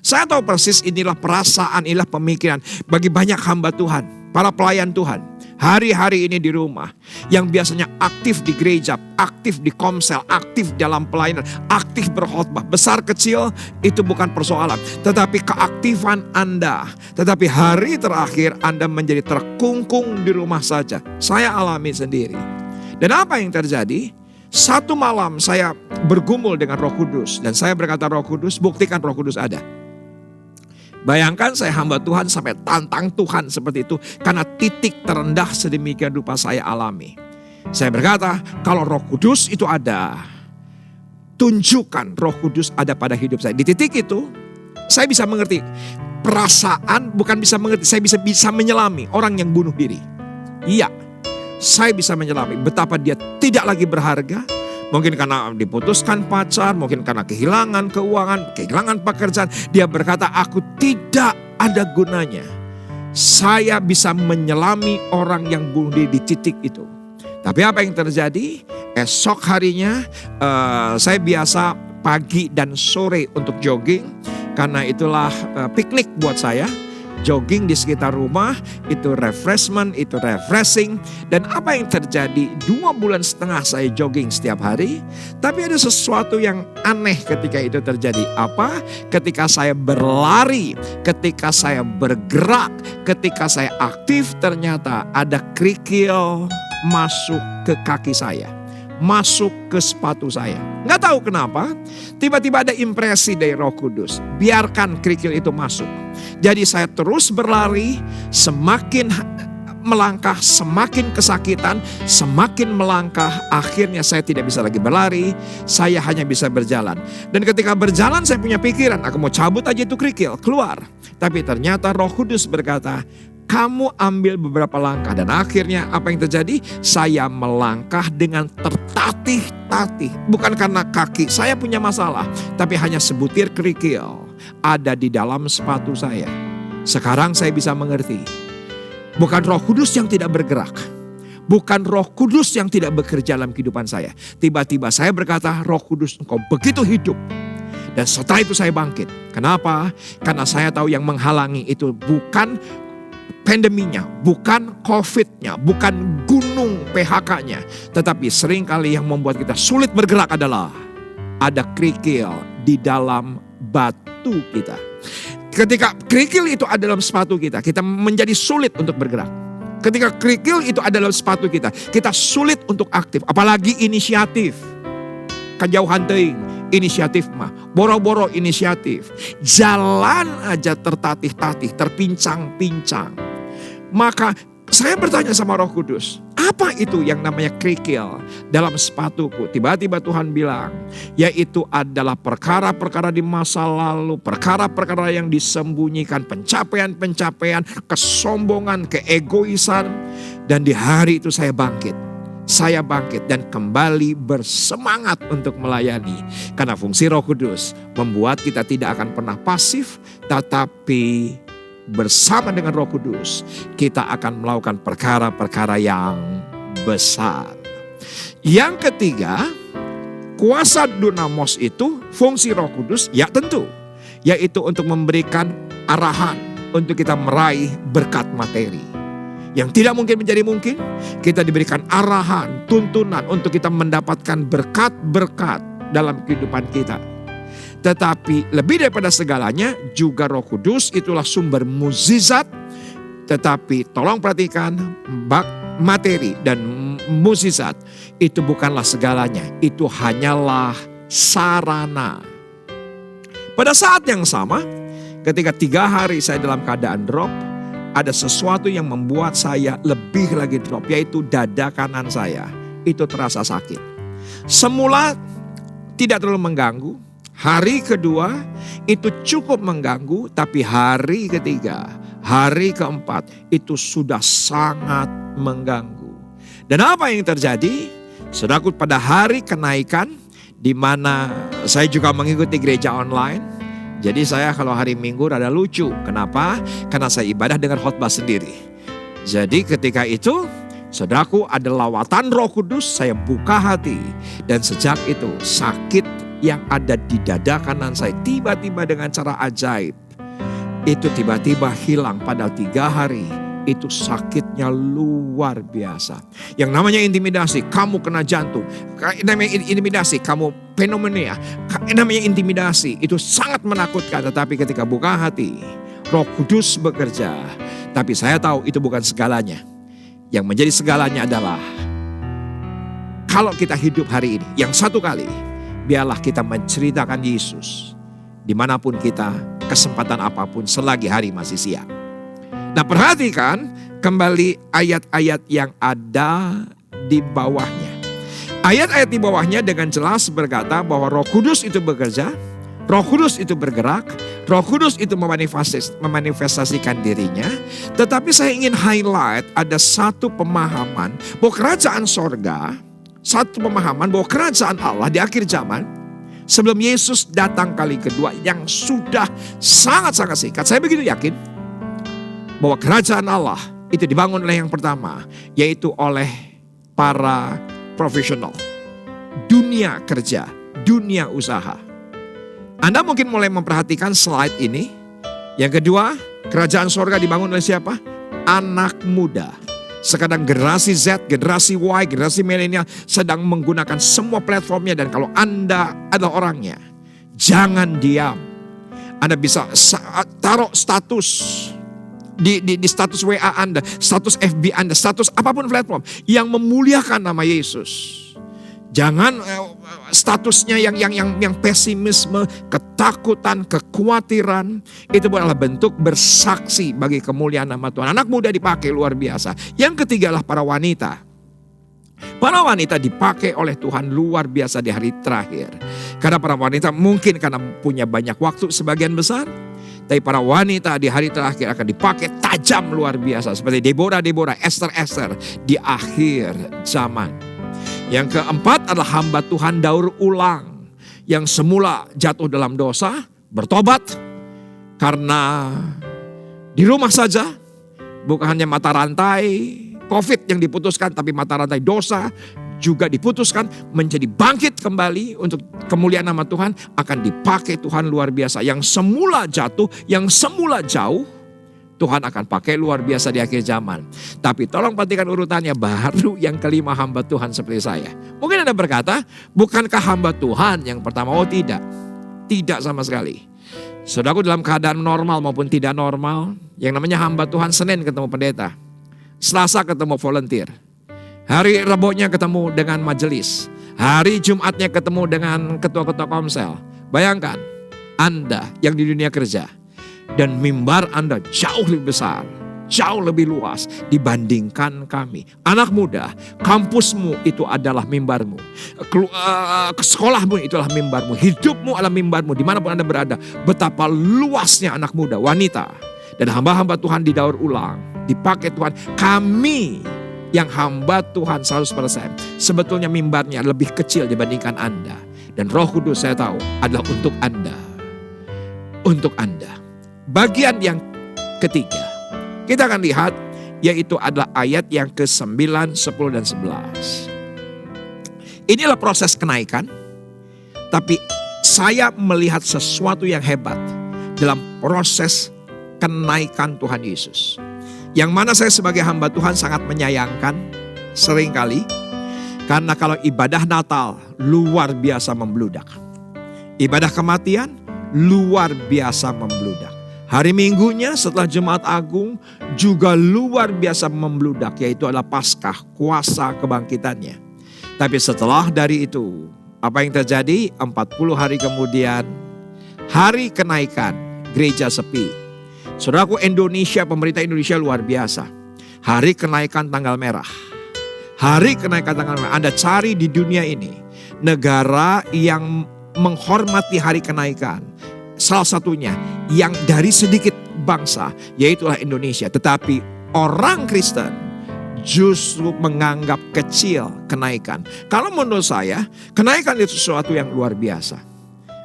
[SPEAKER 3] Saya tahu persis inilah perasaan, inilah pemikiran bagi banyak hamba Tuhan, para pelayan Tuhan. Hari-hari ini di rumah, yang biasanya aktif di gereja, aktif di komsel, aktif dalam pelayanan, aktif berkhotbah, besar kecil itu bukan persoalan. Tetapi keaktifan Anda, tetapi hari terakhir Anda menjadi terkungkung di rumah saja. Saya alami sendiri. Dan apa yang terjadi? Satu malam saya bergumul dengan Roh Kudus dan saya berkata, Roh Kudus, buktikan Roh Kudus ada. Bayangkan saya hamba Tuhan sampai tantang Tuhan seperti itu. Karena titik terendah sedemikian rupa saya alami. Saya berkata, kalau Roh Kudus itu ada, tunjukkan Roh Kudus ada pada hidup saya. Di titik itu, saya bisa mengerti perasaan, bukan bisa mengerti, saya bisa menyelami orang yang bunuh diri. Iya, saya bisa menyelami betapa dia tidak lagi berharga. Mungkin karena diputuskan pacar, mungkin karena kehilangan keuangan, kehilangan pekerjaan. Dia berkata, aku tidak ada gunanya. Saya bisa menyelami orang yang bunuh diri di titik itu. Tapi apa yang terjadi? Esok harinya saya biasa pagi dan sore untuk jogging. Karena itulah piknik buat saya. Jogging di sekitar rumah, itu refreshment, itu refreshing. Dan apa yang terjadi? 2,5 bulan saya jogging setiap hari. Tapi ada sesuatu yang aneh ketika itu terjadi. Apa? Ketika saya berlari, ketika saya bergerak, ketika saya aktif, ternyata ada kerikil masuk ke kaki saya. Masuk ke sepatu saya. Nggak tahu kenapa, tiba-tiba ada impresi dari Roh Kudus. Biarkan kerikil itu masuk. Jadi saya terus berlari, semakin melangkah, semakin kesakitan, semakin melangkah. Akhirnya saya tidak bisa lagi berlari, saya hanya bisa berjalan. Dan ketika berjalan saya punya pikiran, aku mau cabut aja itu kerikil, keluar. Tapi ternyata Roh Kudus berkata, kamu ambil beberapa langkah. Dan akhirnya apa yang terjadi? Saya melangkah dengan tertatih-tatih. Bukan karena kaki saya punya masalah, tapi hanya sebutir kerikil ada di dalam sepatu saya. Sekarang saya bisa mengerti. Bukan Roh Kudus yang tidak bergerak. Bukan Roh Kudus yang tidak bekerja dalam kehidupan saya. Tiba-tiba saya berkata, Roh Kudus, engkau begitu hidup. Dan setelah itu saya bangkit. Kenapa? Karena saya tahu yang menghalangi itu bukan pandeminya, bukan COVID-nya, bukan gunung PHK-nya. Tetapi seringkali yang membuat kita sulit bergerak adalah ada kerikil di dalam batu kita. Ketika kerikil itu ada dalam sepatu kita, kita menjadi sulit untuk bergerak. Ketika kerikil itu ada dalam sepatu kita, kita sulit untuk aktif. Apalagi inisiatif. Kejauhan teing, inisiatif mah. Boro-boro inisiatif. Jalan aja tertatih-tatih, terpincang-pincang. Maka saya bertanya sama Roh Kudus, apa itu yang namanya kerikil dalam sepatuku? Tiba-tiba Tuhan bilang, yaitu adalah perkara-perkara di masa lalu, perkara-perkara yang disembunyikan, pencapaian-pencapaian, kesombongan, keegoisan. Dan di hari itu saya bangkit. Saya bangkit dan kembali bersemangat untuk melayani. Karena fungsi Roh Kudus membuat kita tidak akan pernah pasif, tetapi bersama dengan Roh Kudus kita akan melakukan perkara-perkara yang besar. Yang ketiga, kuasa dunamos itu fungsi Roh Kudus, ya tentu, yaitu untuk memberikan arahan untuk kita meraih berkat materi. Yang tidak mungkin menjadi mungkin, kita diberikan arahan, tuntunan untuk kita mendapatkan berkat-berkat dalam kehidupan kita. Tetapi lebih daripada segalanya juga Roh Kudus itulah sumber mukjizat. Tetapi tolong perhatikan, materi dan mukjizat itu bukanlah segalanya. Itu hanyalah sarana. Pada saat yang sama, ketika 3 hari saya dalam keadaan drop, ada sesuatu yang membuat saya lebih lagi drop, yaitu dada kanan saya. Itu terasa sakit. Semula tidak terlalu mengganggu. Hari kedua itu cukup mengganggu, tapi hari ketiga, hari keempat itu sudah sangat mengganggu. Dan apa yang terjadi? Saudaraku, pada hari kenaikan, di mana saya juga mengikuti gereja online. Jadi saya kalau hari Minggu rada lucu. Kenapa? Karena saya ibadah dengan khotbah sendiri. Jadi ketika itu Saudaraku, ada lawatan Roh Kudus, saya buka hati. Dan sejak itu sakit yang ada di dada kanan saya tiba-tiba dengan cara ajaib. Itu tiba-tiba hilang pada 3 hari. Itu sakitnya luar biasa. Yang namanya intimidasi, kamu kena jantung. Namanya intimidasi, kamu pneumonia. Namanya intimidasi, itu sangat menakutkan. Tetapi ketika buka hati, Roh Kudus bekerja. Tapi saya tahu itu bukan segalanya. Yang menjadi segalanya adalah kalau kita hidup hari ini, yang satu kali, biarlah kita menceritakan Yesus dimanapun kita, kesempatan apapun selagi hari masih siang. Nah, perhatikan kembali ayat-ayat yang ada di bawahnya. Ayat-ayat di bawahnya dengan jelas berkata bahwa Roh Kudus itu bekerja, Roh Kudus itu bergerak, Roh Kudus itu memanifestasikan dirinya. Tetapi saya ingin highlight ada satu pemahaman bahwa kerajaan sorga, satu pemahaman bahwa kerajaan Allah di akhir zaman, sebelum Yesus datang kali kedua yang sudah sangat-sangat singkat. Saya begitu yakin bahwa kerajaan Allah itu dibangun oleh yang pertama, yaitu oleh para profesional. Dunia kerja, dunia usaha. Anda mungkin mulai memperhatikan slide ini. Yang kedua, kerajaan sorga dibangun oleh siapa? Anak muda. Sekarang generasi Z, generasi Y, generasi milenial sedang menggunakan semua platformnya. Dan kalau Anda adalah orangnya, jangan diam. Anda bisa taruh status di status WA Anda, status FB Anda, status apapun platform yang memuliakan nama Yesus. Jangan statusnya yang pesimisme, ketakutan, kekhawatiran. Itu adalah bentuk bersaksi bagi kemuliaan nama Tuhan. Anak muda dipakai luar biasa. Yang ketiga adalah para wanita. Para wanita dipakai oleh Tuhan luar biasa di hari terakhir. Karena para wanita mungkin karena punya banyak waktu sebagian besar. Tapi para wanita di hari terakhir akan dipakai tajam luar biasa. Seperti Deborah, Esther di akhir zaman. Yang keempat adalah hamba Tuhan daur ulang. Yang semula jatuh dalam dosa, bertobat. Karena di rumah saja, bukan hanya mata rantai COVID yang diputuskan, tapi mata rantai dosa juga diputuskan menjadi bangkit kembali untuk kemuliaan nama Tuhan, akan dipakai Tuhan luar biasa. Yang semula jatuh, yang semula jauh, Tuhan akan pakai luar biasa di akhir zaman. Tapi tolong perhatikan urutannya, baru yang kelima hamba Tuhan seperti saya. Mungkin Anda berkata, bukankah hamba Tuhan yang pertama? Oh tidak, tidak sama sekali. Saudaraku, dalam keadaan normal maupun tidak normal, yang namanya hamba Tuhan, Senin ketemu pendeta, Selasa ketemu volunteer, hari Rabunya ketemu dengan majelis, hari Jumatnya ketemu dengan ketua-ketua komsel. Bayangkan Anda yang di dunia kerja dan mimbar Anda jauh lebih besar, jauh lebih luas dibandingkan kami. Anak muda, kampusmu itu adalah mimbarmu, sekolahmu itu adalah mimbarmu, hidupmu adalah mimbarmu dimanapun Anda berada. Betapa luasnya anak muda, wanita, dan hamba-hamba Tuhan didaur ulang, dipakai Tuhan. Kami yang hamba Tuhan 100% sebetulnya mimbarnya lebih kecil dibandingkan Anda. Dan Roh Kudus saya tahu adalah untuk Anda. Untuk Anda. Bagian yang ketiga, kita akan lihat yaitu adalah ayat yang ke-9, 10, dan 11. Inilah proses kenaikan, tapi saya melihat sesuatu yang hebat dalam proses kenaikan Tuhan Yesus. Yang mana saya sebagai hamba Tuhan sangat menyayangkan seringkali, karena kalau ibadah Natal luar biasa membludak. Ibadah kematian luar biasa membludak. Hari Minggunya setelah Jumat Agung juga luar biasa membludak, yaitu adalah Paskah, kuasa kebangkitannya. Tapi setelah dari itu, apa yang terjadi? 40 hari kemudian, hari kenaikan, gereja sepi. Saudaraku, Indonesia, pemerintah Indonesia luar biasa. Hari kenaikan tanggal merah. Hari kenaikan tanggal merah. Anda cari di dunia ini negara yang menghormati hari kenaikan. Salah satunya yang dari sedikit bangsa, yaitulah Indonesia. Tetapi orang Kristen justru menganggap kecil kenaikan. Kalau menurut saya, kenaikan itu sesuatu yang luar biasa.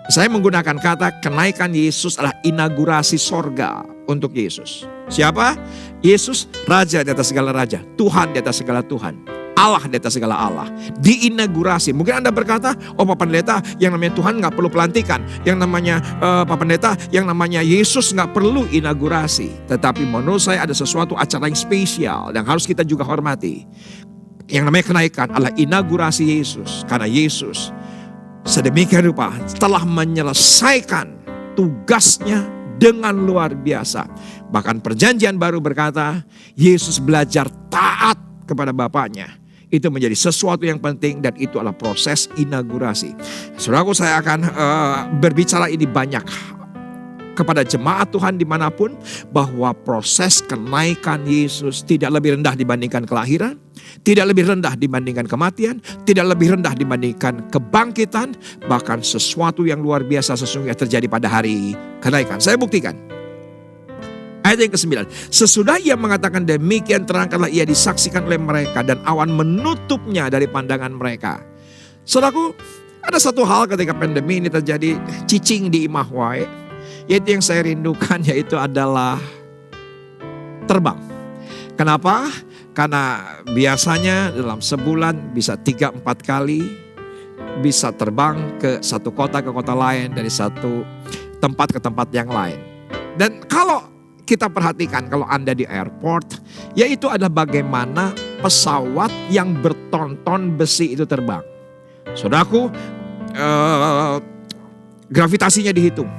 [SPEAKER 3] Saya menggunakan kata kenaikan Yesus adalah inaugurasi sorga untuk Yesus. Siapa? Yesus, Raja di atas segala raja, Tuhan di atas segala Tuhan, Allah di atas segala Allah. Diinaugurasi. Mungkin Anda berkata, oh Pak Pendeta, yang namanya Tuhan gak perlu pelantikan. Yang namanya Pak Pendeta, yang namanya Yesus gak perlu inaugurasi. Tetapi menurut saya ada sesuatu acara yang spesial yang harus kita juga hormati. Yang namanya kenaikan adalah inaugurasi Yesus. Karena Yesus sedemikian rupa telah menyelesaikan tugasnya dengan luar biasa. Bahkan perjanjian baru berkata, Yesus belajar taat kepada Bapaknya. Itu menjadi sesuatu yang penting dan itu adalah proses inaugurasi. Saudaraku, saya akan berbicara ini banyak kepada jemaat Tuhan dimanapun, bahwa proses kenaikan Yesus tidak lebih rendah dibandingkan kelahiran, tidak lebih rendah dibandingkan kematian, tidak lebih rendah dibandingkan kebangkitan, bahkan sesuatu yang luar biasa sesungguhnya terjadi pada hari kenaikan. Saya buktikan. Ayat yang ke-9. Sesudah ia mengatakan demikian, terangkanlah ia disaksikan oleh mereka dan awan menutupnya dari pandangan mereka. Saudaraku, ada satu hal ketika pandemi ini terjadi, cicing di imah wae. Yaitu yang saya rindukan, yaitu adalah terbang. Kenapa? Karena biasanya dalam sebulan bisa 3-4 kali bisa terbang ke satu kota ke kota lain, dari satu tempat ke tempat yang lain. Dan kalau kita perhatikan, kalau Anda di airport, yaitu adalah bagaimana pesawat yang bertonton besi itu terbang. Saudaraku, gravitasinya dihitung.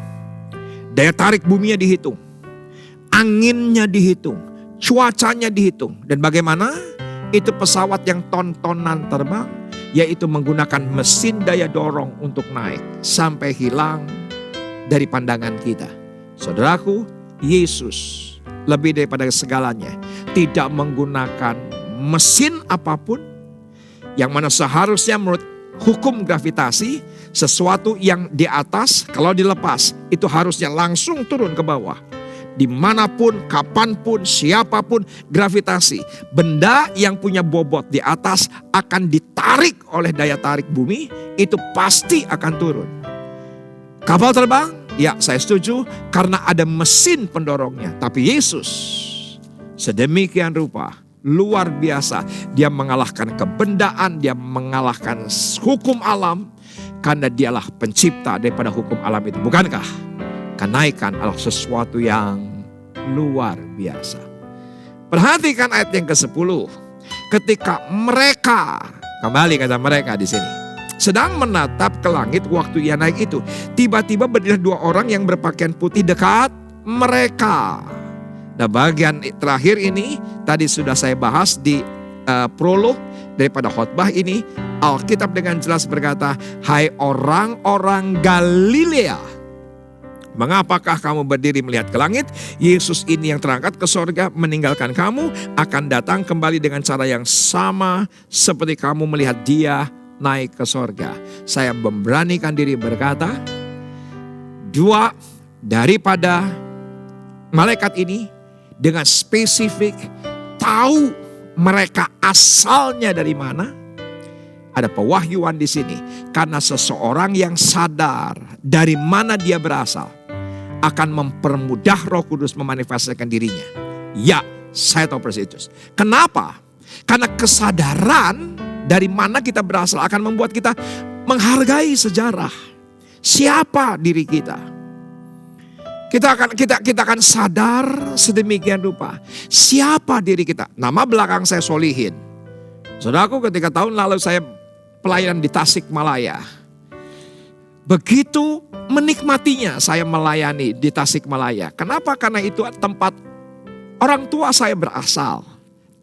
[SPEAKER 3] Daya tarik buminya dihitung, anginnya dihitung, cuacanya dihitung. Dan bagaimana itu pesawat yang tontonan terbang, yaitu menggunakan mesin daya dorong untuk naik sampai hilang dari pandangan kita. Saudaraku, Yesus lebih daripada segalanya tidak menggunakan mesin apapun, yang mana seharusnya menurut hukum gravitasi, sesuatu yang di atas kalau dilepas itu harusnya langsung turun ke bawah. Dimanapun, kapanpun, siapapun, gravitasi, benda yang punya bobot di atas akan ditarik oleh daya tarik bumi, itu pasti akan turun. Kapal terbang? Ya, saya setuju, karena ada mesin pendorongnya. Tapi Yesus sedemikian rupa, luar biasa. Dia mengalahkan kebendaan, dia mengalahkan hukum alam, karena dialah pencipta daripada hukum alam itu. Bukankah kenaikan adalah sesuatu yang luar biasa? Perhatikan ayat yang ke-10. Ketika mereka, kembali kata mereka di sini, sedang menatap ke langit waktu ia naik itu, tiba-tiba berdiri 2 orang yang berpakaian putih dekat mereka. Nah, bagian terakhir ini tadi sudah saya bahas di prolog daripada khotbah ini. Alkitab dengan jelas berkata, hai orang-orang Galilea, mengapakah kamu berdiri melihat ke langit? Yesus ini yang terangkat ke sorga meninggalkan kamu, akan datang kembali dengan cara yang sama seperti kamu melihat dia naik ke sorga. Saya memberanikan diri berkata, 2 daripada malaikat ini dengan spesifik tahu mereka asalnya dari mana. Ada pewahyuan di sini, karena seseorang yang sadar dari mana dia berasal akan mempermudah Roh Kudus memanifestasikan dirinya. Ya, saya tahu persis itu. Kenapa? Karena kesadaran dari mana kita berasal akan membuat kita menghargai sejarah. Siapa diri kita? Kita akan sadar sedemikian rupa. Siapa diri kita? Nama belakang saya Solihin. Saudaraku, ketika tahun lalu saya pelayanan di Tasikmalaya, begitu menikmatinya saya melayani di Tasikmalaya. Kenapa? Karena itu tempat orang tua saya berasal.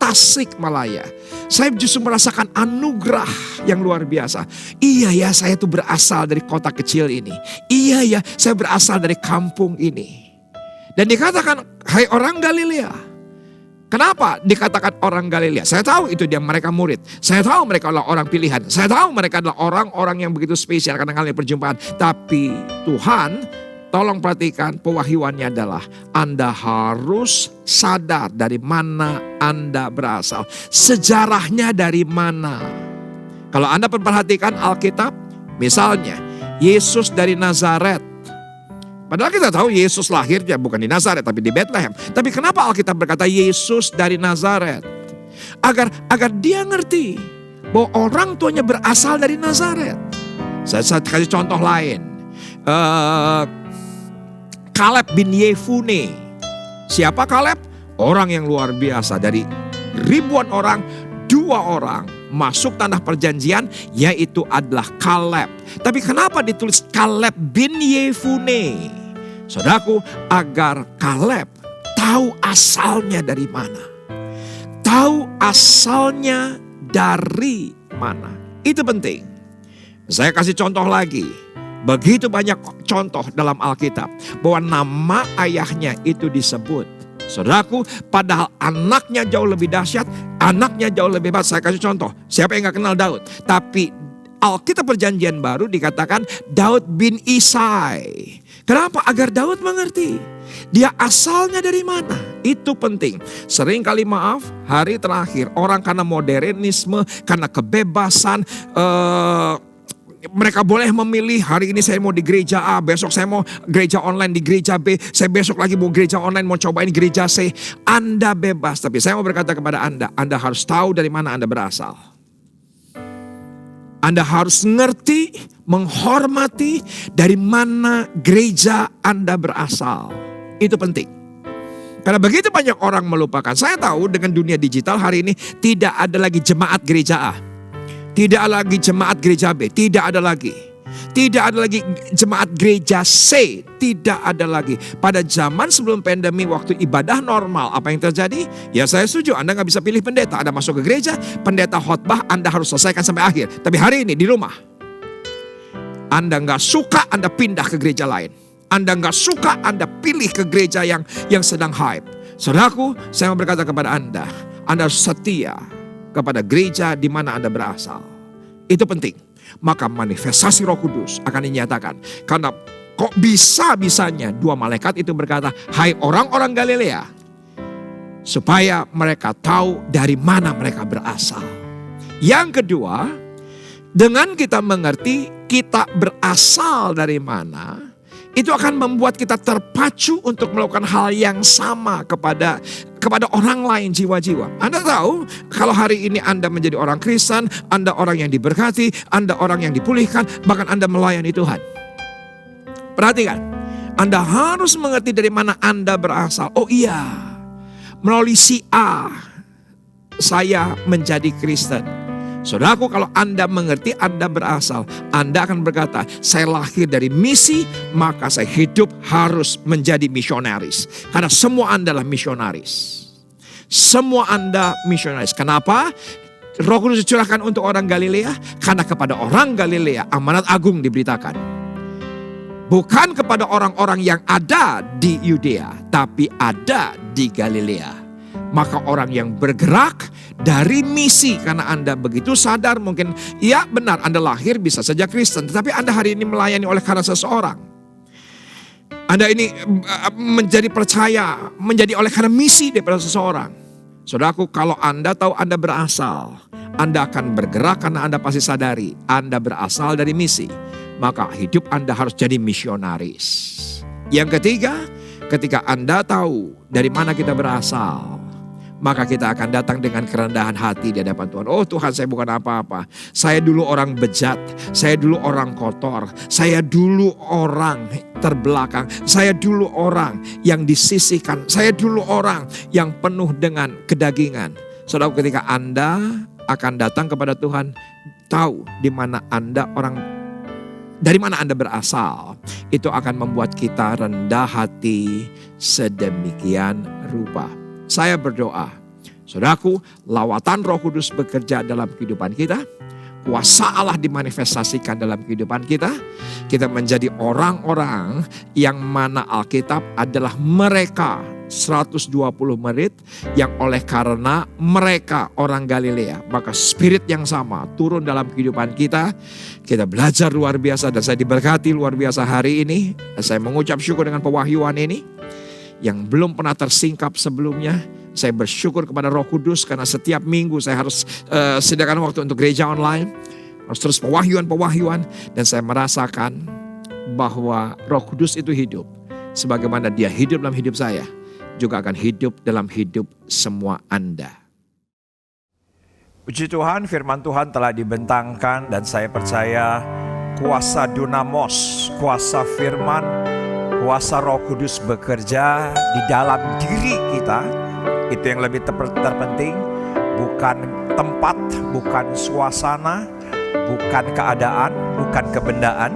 [SPEAKER 3] Tasikmalaya. Saya justru merasakan anugerah yang luar biasa. Iya ya, saya tuh berasal dari kota kecil ini. Iya ya, saya berasal dari kampung ini. Dan dikatakan, hai orang Galilea. Kenapa dikatakan orang Galilea? Saya tahu itu dia, mereka murid. Saya tahu mereka adalah orang pilihan. Saya tahu mereka adalah orang-orang yang begitu spesial karena kali perjumpaan. Tapi Tuhan, tolong perhatikan pewahyuannya adalah Anda harus sadar dari mana Anda berasal. Sejarahnya dari mana. Kalau Anda perhatikan Alkitab, misalnya Yesus dari Nazaret. Padahal kita tahu Yesus lahirnya bukan di Nazaret tapi di Bethlehem. Tapi kenapa Alkitab berkata Yesus dari Nazaret? Agar dia ngerti bahwa orang tuanya berasal dari Nazaret. Saya kasih contoh lain. Kaleb bin Yefune. Siapa Kaleb? Orang yang luar biasa. Dari ribuan orang, 2 orang masuk tanah perjanjian, yaitu adalah Kaleb. Tapi kenapa ditulis Kaleb bin Yefune? Saudaraku, agar Kaleb tahu asalnya dari mana. Tahu asalnya dari mana. Itu penting. Saya kasih contoh lagi. Begitu banyak contoh dalam Alkitab bahwa nama ayahnya itu disebut. Saudaraku, padahal anaknya jauh lebih dahsyat, anaknya jauh lebih hebat. Saya kasih contoh, siapa yang gak kenal Daud? Tapi Alkitab Perjanjian Baru dikatakan Daud bin Isai. Kenapa? Agar Daud mengerti dia asalnya dari mana. Itu penting. Sering kali maaf, hari terakhir orang karena modernisme, karena kebebasan, mereka boleh memilih, hari ini saya mau di gereja A, besok saya mau gereja online di gereja B, saya besok lagi mau gereja online, mau cobain gereja C. Anda bebas, tapi saya mau berkata kepada Anda harus tahu dari mana Anda berasal. Anda harus ngerti, menghormati dari mana gereja Anda berasal. Itu penting. Karena begitu banyak orang melupakan. Saya tahu dengan dunia digital hari ini tidak ada lagi jemaat gereja A. Tidak ada lagi jemaat gereja B, tidak ada lagi. Tidak ada lagi jemaat gereja C, tidak ada lagi. Pada zaman sebelum pandemi, waktu ibadah normal, apa yang terjadi? Ya saya setuju, Anda gak bisa pilih pendeta. Anda masuk ke gereja, pendeta khotbah, Anda harus selesaikan sampai akhir. Tapi hari ini di rumah, Anda gak suka, Anda pindah ke gereja lain. Anda gak suka, Anda pilih ke gereja yang sedang hype. Saudaraku, saya mau berkata kepada Anda harus setia kepada gereja di mana Anda berasal. Itu penting. Maka manifestasi Roh Kudus akan dinyatakan. Karena kok bisa-bisanya 2 malaikat itu berkata, hai orang-orang Galilea, supaya mereka tahu dari mana mereka berasal. Yang kedua, dengan kita mengerti kita berasal dari mana, itu akan membuat kita terpacu untuk melakukan hal yang sama kepada orang lain, jiwa-jiwa. Anda tahu, kalau hari ini Anda menjadi orang Kristen, Anda orang yang diberkati, Anda orang yang dipulihkan, bahkan Anda melayani Tuhan. Perhatikan, Anda harus mengerti dari mana Anda berasal. Oh iya, melalui si A, saya menjadi Kristen. Saudaraku, kalau Anda mengerti Anda berasal, Anda akan berkata, saya lahir dari misi, maka saya hidup harus menjadi misionaris. Karena semua Anda adalah misionaris. Semua Anda misionaris. Kenapa? Roh Kudus dicurahkan untuk orang Galilea, karena kepada orang Galilea amanat agung diberitakan. Bukan kepada orang-orang yang ada di Yudea, tapi ada di Galilea. Maka orang yang bergerak dari misi, karena Anda begitu sadar, mungkin ya benar Anda lahir bisa saja Kristen, tetapi Anda hari ini melayani oleh karena seseorang. Anda ini menjadi percaya, menjadi oleh karena misi daripada seseorang. Saudaraku, kalau Anda tahu Anda berasal, Anda akan bergerak karena Anda pasti sadari Anda berasal dari misi. Maka hidup Anda harus jadi misionaris. Yang ketiga, ketika Anda tahu dari mana kita berasal, maka kita akan datang dengan kerendahan hati di hadapan Tuhan. Oh Tuhan, saya bukan apa-apa. Saya dulu orang bejat. Saya dulu orang kotor. Saya dulu orang terbelakang. Saya dulu orang yang disisihkan. Saya dulu orang yang penuh dengan kedagingan. Saudara, ketika Anda akan datang kepada Tuhan, tahu di mana Anda dari mana Anda berasal, itu akan membuat kita rendah hati sedemikian rupa. Saya berdoa, saudaraku, lawatan Roh Kudus bekerja dalam kehidupan kita. Kuasa Allah dimanifestasikan dalam kehidupan kita. Kita menjadi orang-orang yang mana Alkitab adalah mereka 120 murid yang oleh karena mereka orang Galilea, maka spirit yang sama turun dalam kehidupan kita. Kita belajar luar biasa dan saya diberkati luar biasa hari ini. Saya mengucap syukur dengan pewahyuan ini yang belum pernah tersingkap sebelumnya. Saya bersyukur kepada Roh Kudus karena setiap minggu saya harus sediakan waktu untuk gereja online. harus terus pewahyuan. Dan saya merasakan bahwa Roh Kudus itu hidup. Sebagaimana dia hidup dalam hidup saya, juga akan hidup dalam hidup semua Anda. Puji Tuhan, firman Tuhan telah dibentangkan dan saya percaya kuasa dunamos, kuasa firman, kuasa Roh Kudus bekerja di dalam diri kita. Itu yang lebih terpenting, bukan tempat, bukan suasana, bukan keadaan, bukan kebendaan,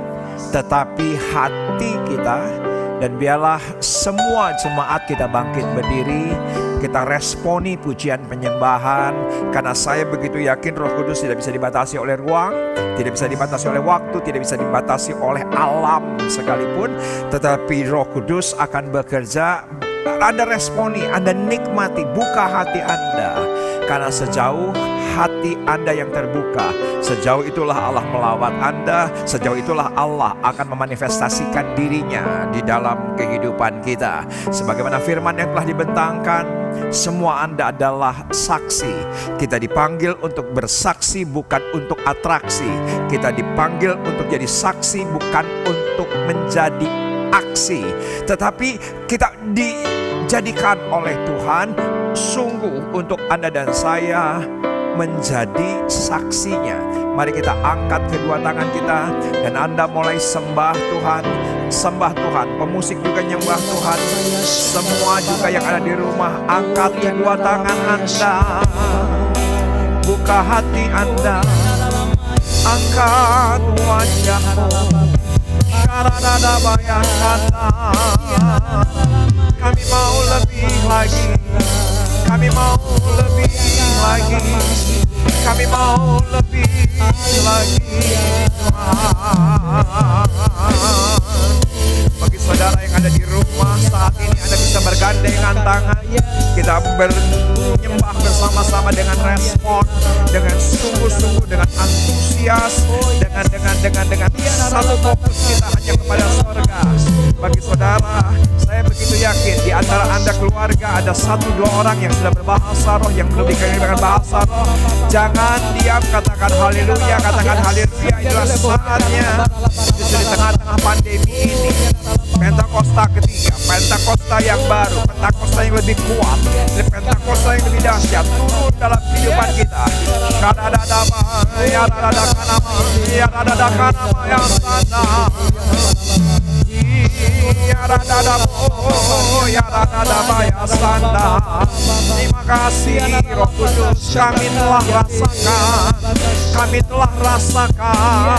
[SPEAKER 3] tetapi hati kita. Dan biarlah semua jemaat kita bangkit berdiri, kita responi pujian penyembahan. Karena saya begitu yakin Roh Kudus tidak bisa dibatasi oleh ruang, tidak bisa dibatasi oleh waktu, tidak bisa dibatasi oleh alam sekalipun. Tetapi Roh Kudus akan bekerja. Anda responi, Anda nikmati, buka hati Anda. Karena sejauh hati Anda yang terbuka, sejauh itulah Allah melawat Anda, sejauh itulah Allah akan memanifestasikan dirinya di dalam kehidupan kita. Sebagaimana firman yang telah dibentangkan, semua Anda adalah saksi. Kita dipanggil untuk bersaksi, bukan untuk atraksi. Kita dipanggil untuk jadi saksi, bukan untuk menjadi aksi. Tetapi kita dijadikan oleh Tuhan sungguh untuk Anda dan saya menjadi saksinya. Mari kita angkat kedua tangan kita dan Anda mulai sembah Tuhan. Sembah Tuhan, pemusik juga nyembah Tuhan. Semua juga yang ada di rumah, angkat kedua tangan Anda. Buka hati Anda. Angkat wajahmu. Syarada bayangkanlah. Kami mau lebih lagi. Kami mau lebih lagi. Kami mau lebih lagi. Bagi saudara yang ada di rumah saat ini, Anda bisa bergandengan tangan. Kita menyembah bersama-sama dengan respon, dengan sungguh-sungguh, dengan antusias, dengan satu fokus kita hanya kepada surga. Bagi saudara, saya begitu yakin di antara Anda keluarga ada 1-2 orang yang sudah berbahasa roh, yang belum dikenal dengan bahasa roh. Jangan diam, katakan haleluya, katakan haleluya. Itulah saatnya justru di tengah-tengah pandemi ini. Pentakosta ketiga, Pentakosta yang baru, Pentakosta yang lebih kuat, Pentakosta yang lebih dahsyat turun dalam kehidupan kita. Terima kasih Roh Kudus, kami telah rasakan, kami telah rasakan.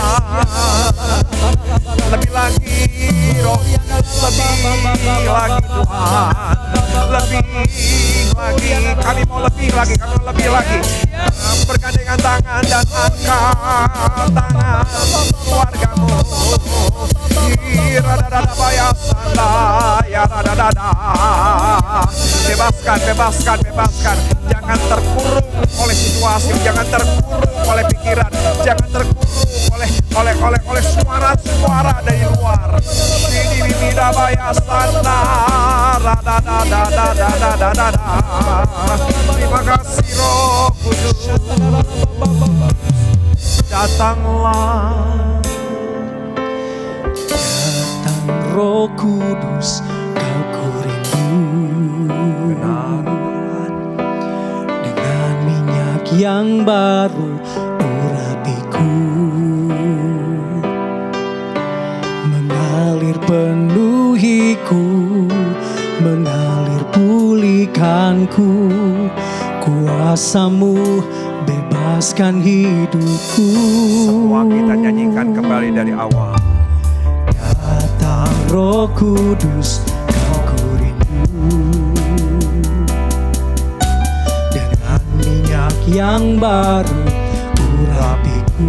[SPEAKER 3] Lebih lagi Roh, lebih lagi Tuhan, lebih lagi, kami mau lebih lagi, kami mau lebih lagi. Bergandengan tangan dan angkat tangan keluargamu. Bebaskan. Jangan terkurung oleh situasi, jangan terkurung oleh pikiran, jangan terkurung oleh suara-suara dari luar. Terima kasih Roh Kudus. Datanglah.
[SPEAKER 2] Datang Roh Kudus, kau ku rindu. Dengan minyak yang baru urapiku, mengalir penuhiku, mengalir pulihkanku. Kuasamu bebaskan hidupku.
[SPEAKER 3] Semua kita nyanyikan kembali dari awal.
[SPEAKER 2] Datang Roh Kudus, kau ku rindu. Dengan minyak yang baru urapiku,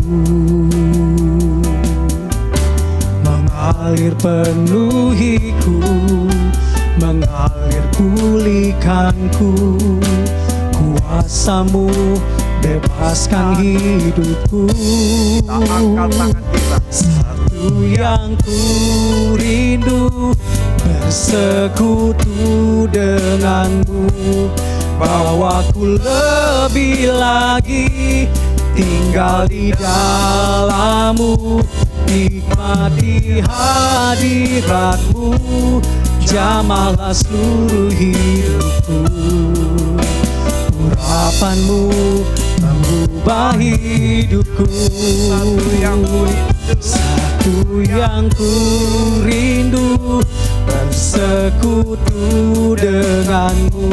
[SPEAKER 2] mengalir penuhiku, mengalir pulihkanku. Kuasamu bebaskan hidupku.
[SPEAKER 3] Angkat tangan kita.
[SPEAKER 2] Satu yang ku rindu, bersekutu denganmu. Bawaku lebih lagi, tinggal di dalam-Mu, nikmati hadirat-Mu, jamahlah seluruh hidupku. Urapan-Mu mengubah hidupku. Satu yang ku rindu, bersekutu denganmu,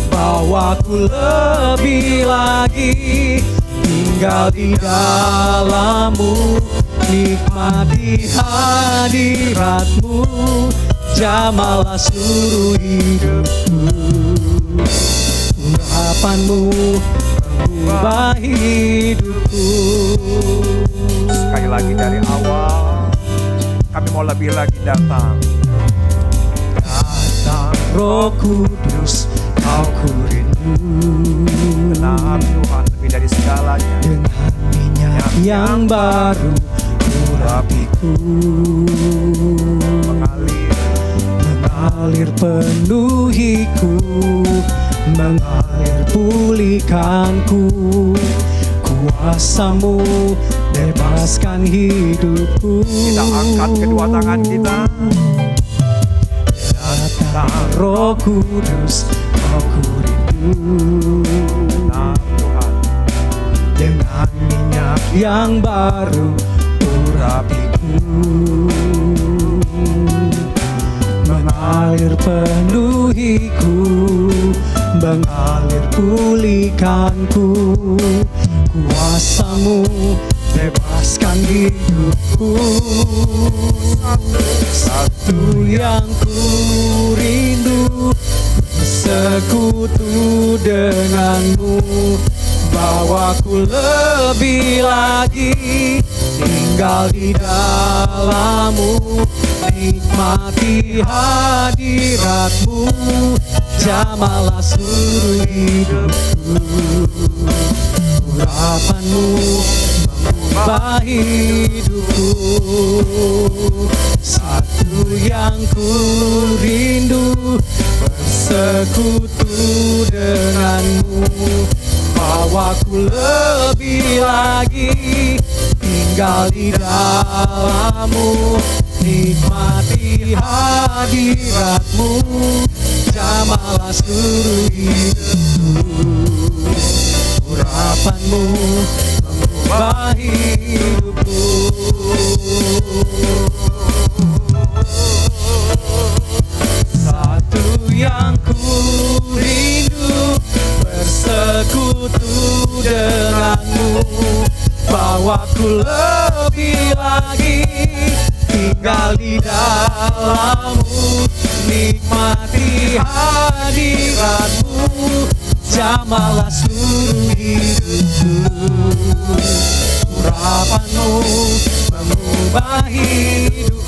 [SPEAKER 2] bawaku lebih lagi, tinggal di dalam-Mu, nikmati hadirat-Mu, jamahlah seluruh hidupku. Urapan-Mu mengubah hidupku.
[SPEAKER 3] Sekali lagi dari awal, kami mau lebih lagi datang. Datang
[SPEAKER 2] Roh Kudus, Kau ku rindu.
[SPEAKER 3] benar Tuhan, lebih dari segalanya.
[SPEAKER 2] Dengan minyak yang baru urapiku, mengalir penuhiku, mengalir pulihkanku. Kuasa-Mu bebaskan hidupku.
[SPEAKER 3] Kita angkat kedua tangan kita.
[SPEAKER 2] Datang Roh Kudus, Kau ku rindu.
[SPEAKER 3] Benar Tuhan,
[SPEAKER 2] Dengan minyak yang baru urapiku, mengalir penuhiku, mengalir pulihkanku. Kuasa-Mu bebaskan hidupku. Satu yang ku rindu, bersekutu denganmu, bawaku lebih lagi, tinggal di dalam-Mu, nikmati hadirat-Mu, jamahlah seluruh hidupku. Urapan-Mu mengubah hidupku. Satu yang ku rindu, bersekutu denganmu, bawaku lebih lagi, tinggal di dalam-Mu, nikmati hadirat-Mu, jamahlah seluruh hidupku. Urapan-Mu mengubah hidupku. Satu yang ku rindu, bersekutu denganmu, bawaku lebih lagi, tinggal di dalam-Mu, nikmati hadirat-Mu, jamahlah seluruh hidupku. Urapan-Mu mengubah hidupku.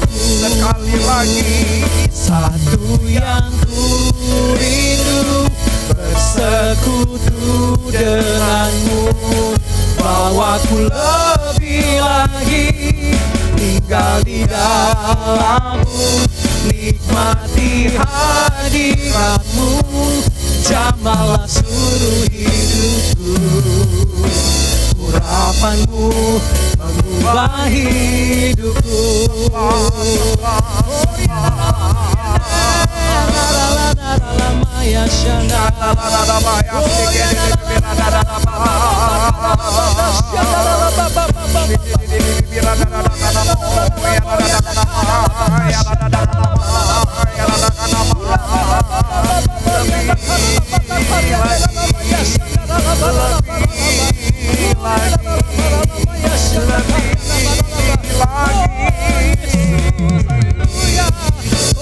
[SPEAKER 3] sekali lagi.
[SPEAKER 2] Satu yang ku rindu, bersekutu denganmu, bawaku lebih lagi, tinggal di dalam-Mu, nikmati hadirat-Mu, jamahlah seluruh hidupku. Urapan-Mu mengubah hidupku.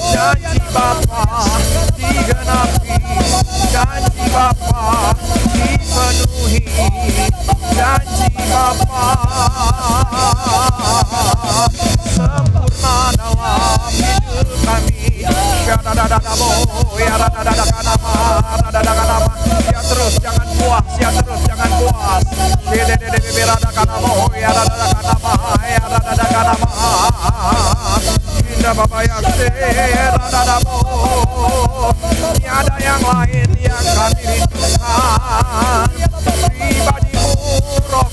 [SPEAKER 3] Janji Bapa digenapi, janji Bapa dipenuhi, janji Bapa sempurna dalam hidup kami. Ya terus jangan puas, ya terus jangan puas. Bapa yang tiada yang lain yang kami rindukan, pribadimu Roh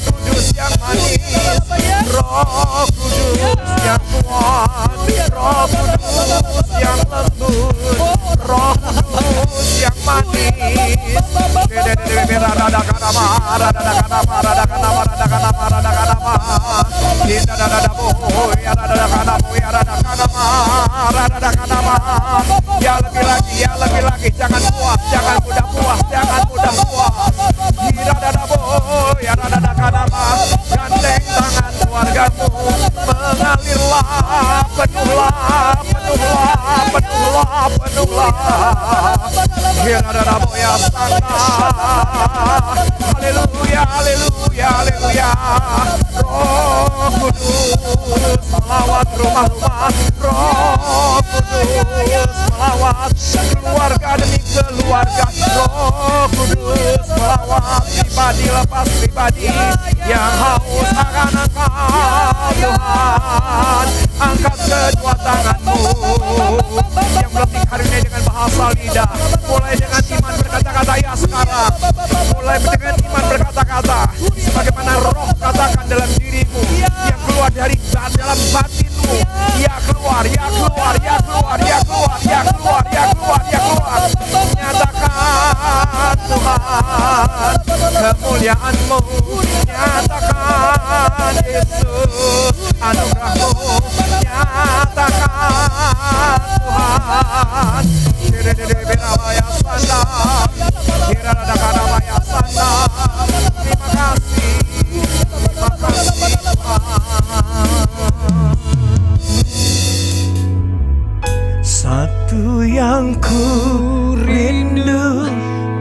[SPEAKER 3] Ya lebih lagi, ya lebih lagi. Jangan puas, jangan mudah puas, jangan mudah puas. Gandeng tangan keluargamu, mengalirlah, penuhlah, penuhlah, penuhlah, penuhlah. Ya sana. Haleluya, haleluya, haleluya. Roh Kudus melawat rumah-rumah. Roh Kudus melawat keluarga demi keluarga. Roh Kudus melawat pribadi lepas pribadi yang haus akan Engkau Tuhan. Angkat kedua tanganmu yang belum dikaruniai dengan bahasa lidah. Mulai dengan iman berkata-kata ya sekarang. Mulai dengan iman berkata-kata sebagaimana roh katakan dalam dirimu, yang keluar dari dalam batinmu. Ya keluar, ya keluar, ya keluar, ya keluar, ya keluar, ya keluar, ya keluar. Nyatakan Tuhan kemuliaan-Mu, nyatakan Yesus anugerah-Mu, nyatakan Tuhan. Terima kasih, terima kasih Tuhan. Satu yang ku rindu,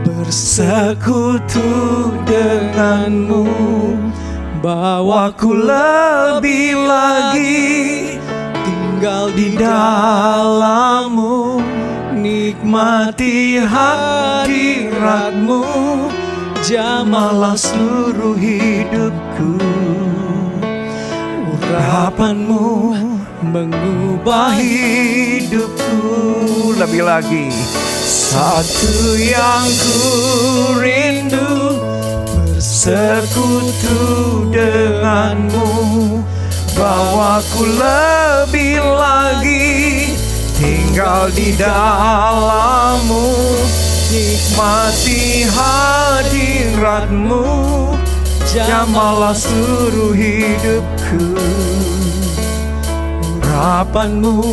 [SPEAKER 3] bersekutu denganmu, bawaku lebih lagi tinggal di dalammu, nikmati hadiratmu, jamalah seluruh hidupku. Urapanmu mengubah hidupku. Lebih lagi, satu yang ku rindu, bersekutu denganmu, bawaku lebih lagi tinggal di dalammu, nikmati hadiratmu, jamalah seluruh hidupku. Urapanmu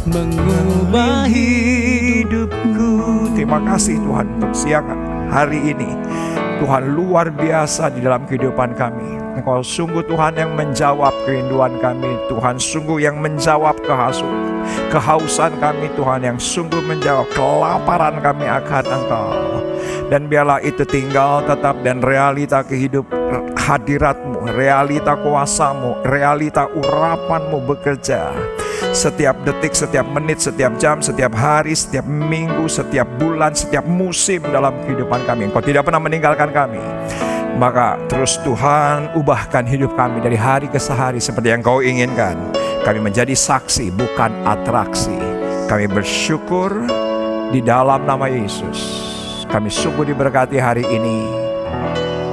[SPEAKER 3] mengubah hidupku. Terima kasih Tuhan untuk siang hari ini. Tuhan luar biasa di dalam kehidupan kami. Engkau sungguh Tuhan yang menjawab kerinduan kami. Tuhan sungguh yang menjawab kehausan kami. Tuhan yang sungguh menjawab kelaparan kami akan Engkau. Dan biarlah itu tinggal tetap dan realita kehidupan hadirat-Mu, realita kuasa-Mu, realita urapan-Mu bekerja setiap detik, setiap menit, setiap jam, setiap hari, setiap minggu, setiap bulan, setiap musim dalam kehidupan kami. Engkau tidak pernah meninggalkan kami. Maka terus Tuhan ubahkan hidup kami dari hari ke hari seperti yang Kau inginkan. Kami menjadi saksi bukan atraksi. Kami bersyukur di dalam nama Yesus. Kami sungguh diberkati hari ini.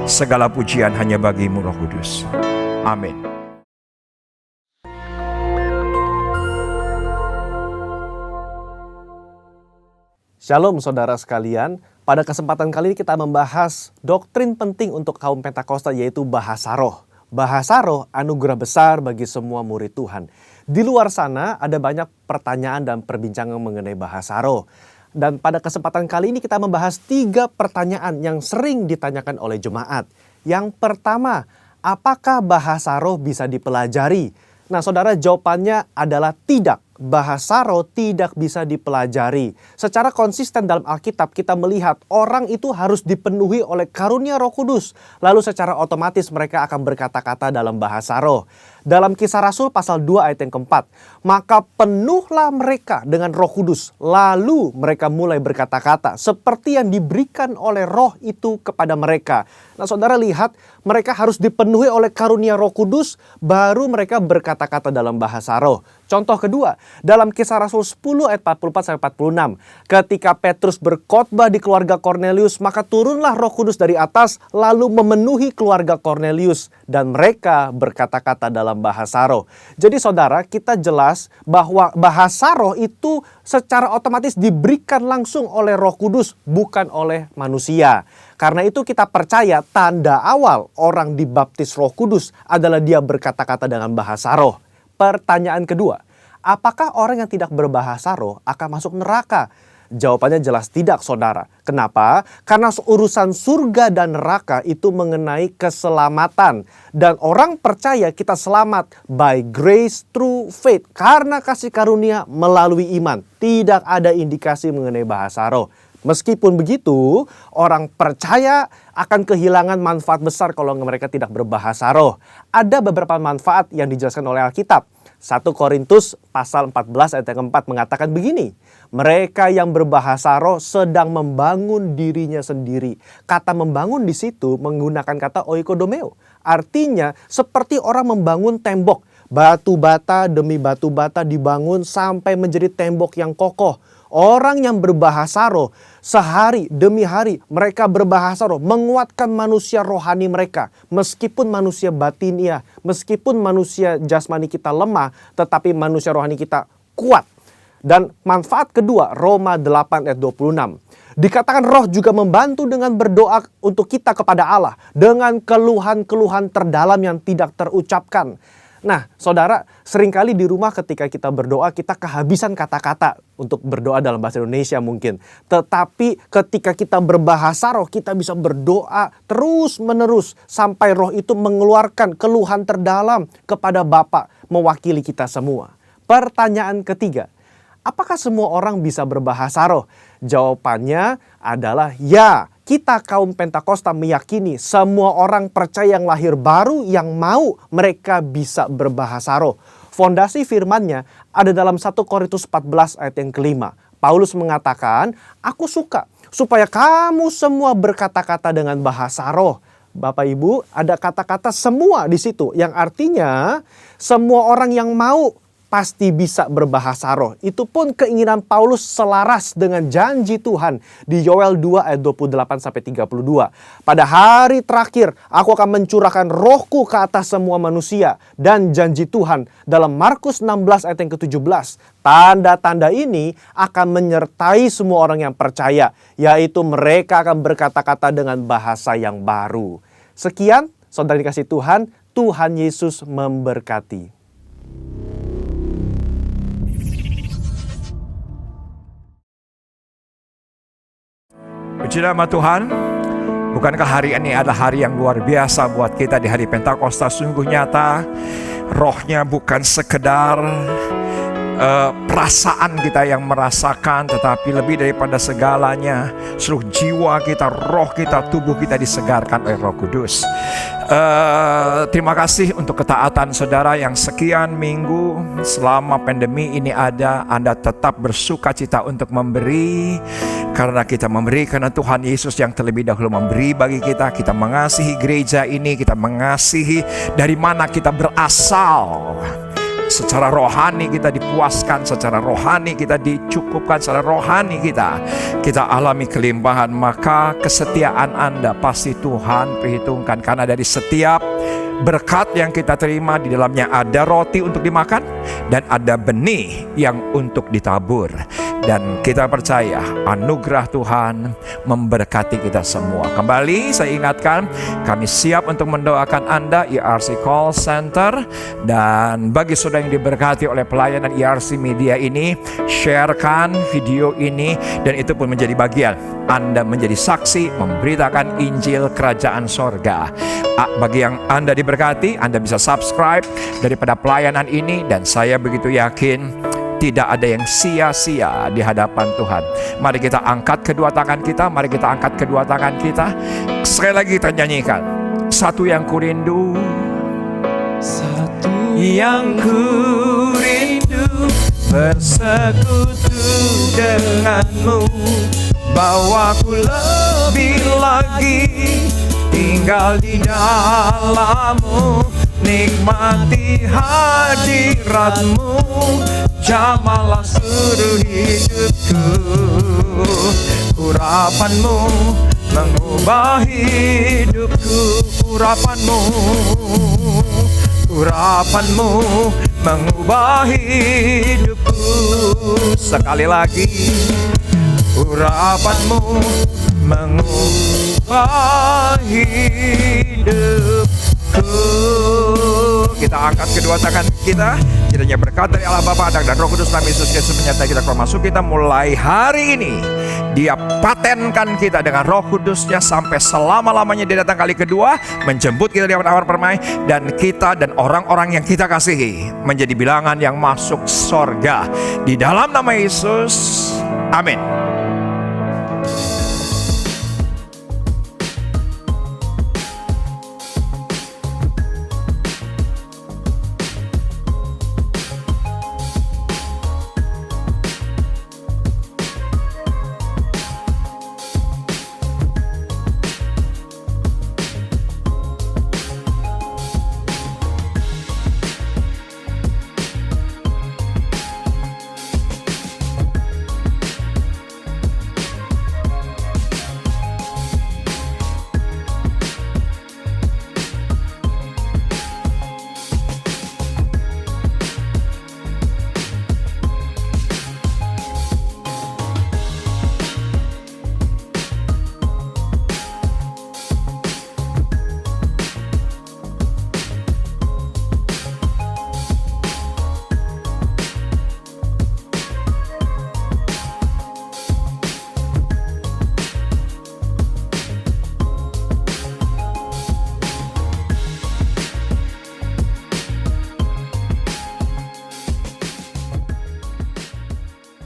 [SPEAKER 3] Segala pujian hanya bagi-Mu Roh Kudus. Amin.
[SPEAKER 4] Shalom saudara sekalian, pada kesempatan kali ini kita membahas doktrin penting untuk kaum Pentakosta, yaitu bahasa roh. Bahasa roh anugerah besar bagi semua murid Tuhan. Di luar sana ada banyak pertanyaan dan perbincangan mengenai bahasa roh. Dan pada kesempatan kali ini kita membahas 3 pertanyaan yang sering ditanyakan oleh jemaat. Yang pertama, apakah bahasa roh bisa dipelajari? Nah saudara, jawabannya adalah tidak. Bahasa roh tidak bisa dipelajari. Secara konsisten dalam Alkitab kita melihat orang itu harus dipenuhi oleh karunia Roh Kudus. Lalu secara otomatis mereka akan berkata-kata dalam bahasa roh. Dalam Kisah Rasul pasal 2 ayat yang keempat, maka penuhlah mereka dengan Roh Kudus. Lalu mereka mulai berkata-kata seperti yang diberikan oleh roh itu kepada mereka. Nah saudara lihat, mereka harus dipenuhi oleh karunia Roh Kudus, baru mereka berkata-kata dalam bahasa roh. Contoh kedua, dalam Kisah Rasul 10 ayat 44-46. Ketika Petrus berkhotbah di keluarga Kornelius, maka turunlah Roh Kudus dari atas lalu memenuhi keluarga Kornelius. Dan mereka berkata-kata dalam bahasa roh. Jadi saudara, kita jelas bahwa bahasa roh itu secara otomatis diberikan langsung oleh Roh Kudus, bukan oleh manusia. Karena itu kita percaya tanda awal orang dibaptis Roh Kudus adalah dia berkata-kata dengan bahasa roh. Pertanyaan kedua, apakah orang yang tidak berbahasa roh akan masuk neraka? Jawabannya jelas tidak, saudara. Kenapa? Karena urusan surga dan neraka itu mengenai keselamatan. Dan orang percaya kita selamat by grace through faith. Karena kasih karunia melalui iman. Tidak ada indikasi mengenai bahasa roh. Meskipun begitu, orang percaya akan kehilangan manfaat besar kalau mereka tidak berbahasa roh. Ada beberapa manfaat yang dijelaskan oleh Alkitab. 1 Korintus pasal 14 ayat yang keempat mengatakan begini. Mereka yang berbahasa roh sedang membangun dirinya sendiri. Kata membangun di situ menggunakan kata oikodomeo. Artinya seperti orang membangun tembok. Batu bata demi batu bata dibangun sampai menjadi tembok yang kokoh. Orang yang berbahasa roh sehari demi hari mereka berbahasa roh menguatkan manusia rohani mereka. Meskipun manusia batinia, meskipun manusia jasmani kita lemah, tetapi manusia rohani kita kuat. Dan manfaat kedua, Roma 8 ayat 26. Dikatakan roh juga membantu dengan berdoa untuk kita kepada Allah. Dengan keluhan-keluhan terdalam yang tidak terucapkan. Nah, saudara, seringkali di rumah ketika kita berdoa, kita kehabisan kata-kata untuk berdoa dalam bahasa Indonesia mungkin. Tetapi ketika kita berbahasa roh, kita bisa berdoa terus-menerus sampai roh itu mengeluarkan keluhan terdalam kepada Bapa mewakili kita semua. Pertanyaan ketiga, apakah semua orang bisa berbahasa roh? Jawabannya adalah ya. Kita kaum Pentakosta meyakini semua orang percaya yang lahir baru yang mau mereka bisa berbahasa roh. Fondasi firman-Nya ada dalam 1 Korintus 14 ayat yang kelima. Paulus mengatakan, aku suka supaya kamu semua berkata-kata dengan bahasa roh. Bapak Ibu, ada kata-kata semua di situ yang artinya semua orang yang mau pasti bisa berbahasa roh. Itu pun keinginan Paulus selaras dengan janji Tuhan di Yoel 2 ayat 28-32. Pada hari terakhir aku akan mencurahkan rohku ke atas semua manusia. Dan janji Tuhan dalam Markus 16 ayat yang ke-17. Tanda-tanda ini akan menyertai semua orang yang percaya. Yaitu mereka akan berkata-kata dengan bahasa yang baru. Sekian, saudara dikasih Tuhan, Tuhan Yesus memberkati.
[SPEAKER 3] Puji nama Tuhan. Bukankah hari ini adalah hari yang luar biasa buat kita di hari Pentakosta? Sungguh nyata, rohnya bukan sekedar perasaan kita yang merasakan, tetapi lebih daripada segalanya, seluruh jiwa kita, roh kita, tubuh kita disegarkan oleh Roh Kudus. Terima kasih untuk ketaatan saudara yang sekian minggu selama pandemi ini ada. Anda tetap bersuka cita untuk memberi, karena kita memberi karena Tuhan Yesus yang terlebih dahulu memberi bagi kita. Kita mengasihi gereja ini, kita mengasihi dari mana kita berasal. Secara rohani kita dipuaskan, secara rohani kita dicukupkan, secara rohani kita alami kelimpahan. Maka kesetiaan Anda pasti Tuhan perhitungkan, karena dari setiap berkat yang kita terima di dalamnya ada roti untuk dimakan dan ada benih yang untuk ditabur. Dan kita percaya anugerah Tuhan memberkati kita semua. Kembali saya ingatkan, kami siap untuk mendoakan Anda, ERC Call Center. Dan bagi saudara yang diberkati oleh pelayanan ERC Media ini, sharekan video ini, dan itu pun menjadi bagian Anda menjadi saksi memberitakan Injil Kerajaan Sorga. Bagi yang Anda diberkati, Anda bisa subscribe daripada pelayanan ini, dan saya begitu yakin tidak ada yang sia-sia di hadapan Tuhan. Mari kita angkat kedua tangan kita. Mari kita angkat kedua tangan kita. Sekali lagi kita nyanyikan. Satu yang kurindu, satu yang kurindu, bersekutu denganmu. Bawaku lebih lagi tinggal di dalammu, nikmati hadiratmu, jamalah seluruh hidupku. Urapanmu mengubah hidupku, urapanmu mengubah hidupku. Sekali lagi, urapanmu mengubah hidupku. Kita angkat kedua tangan kita. Kiranya berkat dari Allah Bapa, Anak dan Roh Kudus dalam Yesus Kristus menyertai kita keluar masuk kita mulai hari ini. Dia patenkan kita dengan Roh Kudusnya sampai selama-lamanya. Dia datang kali kedua, menjemput kita di awan permai, dan kita dan orang-orang yang kita kasihi menjadi bilangan yang masuk sorga. Di dalam nama Yesus, amin.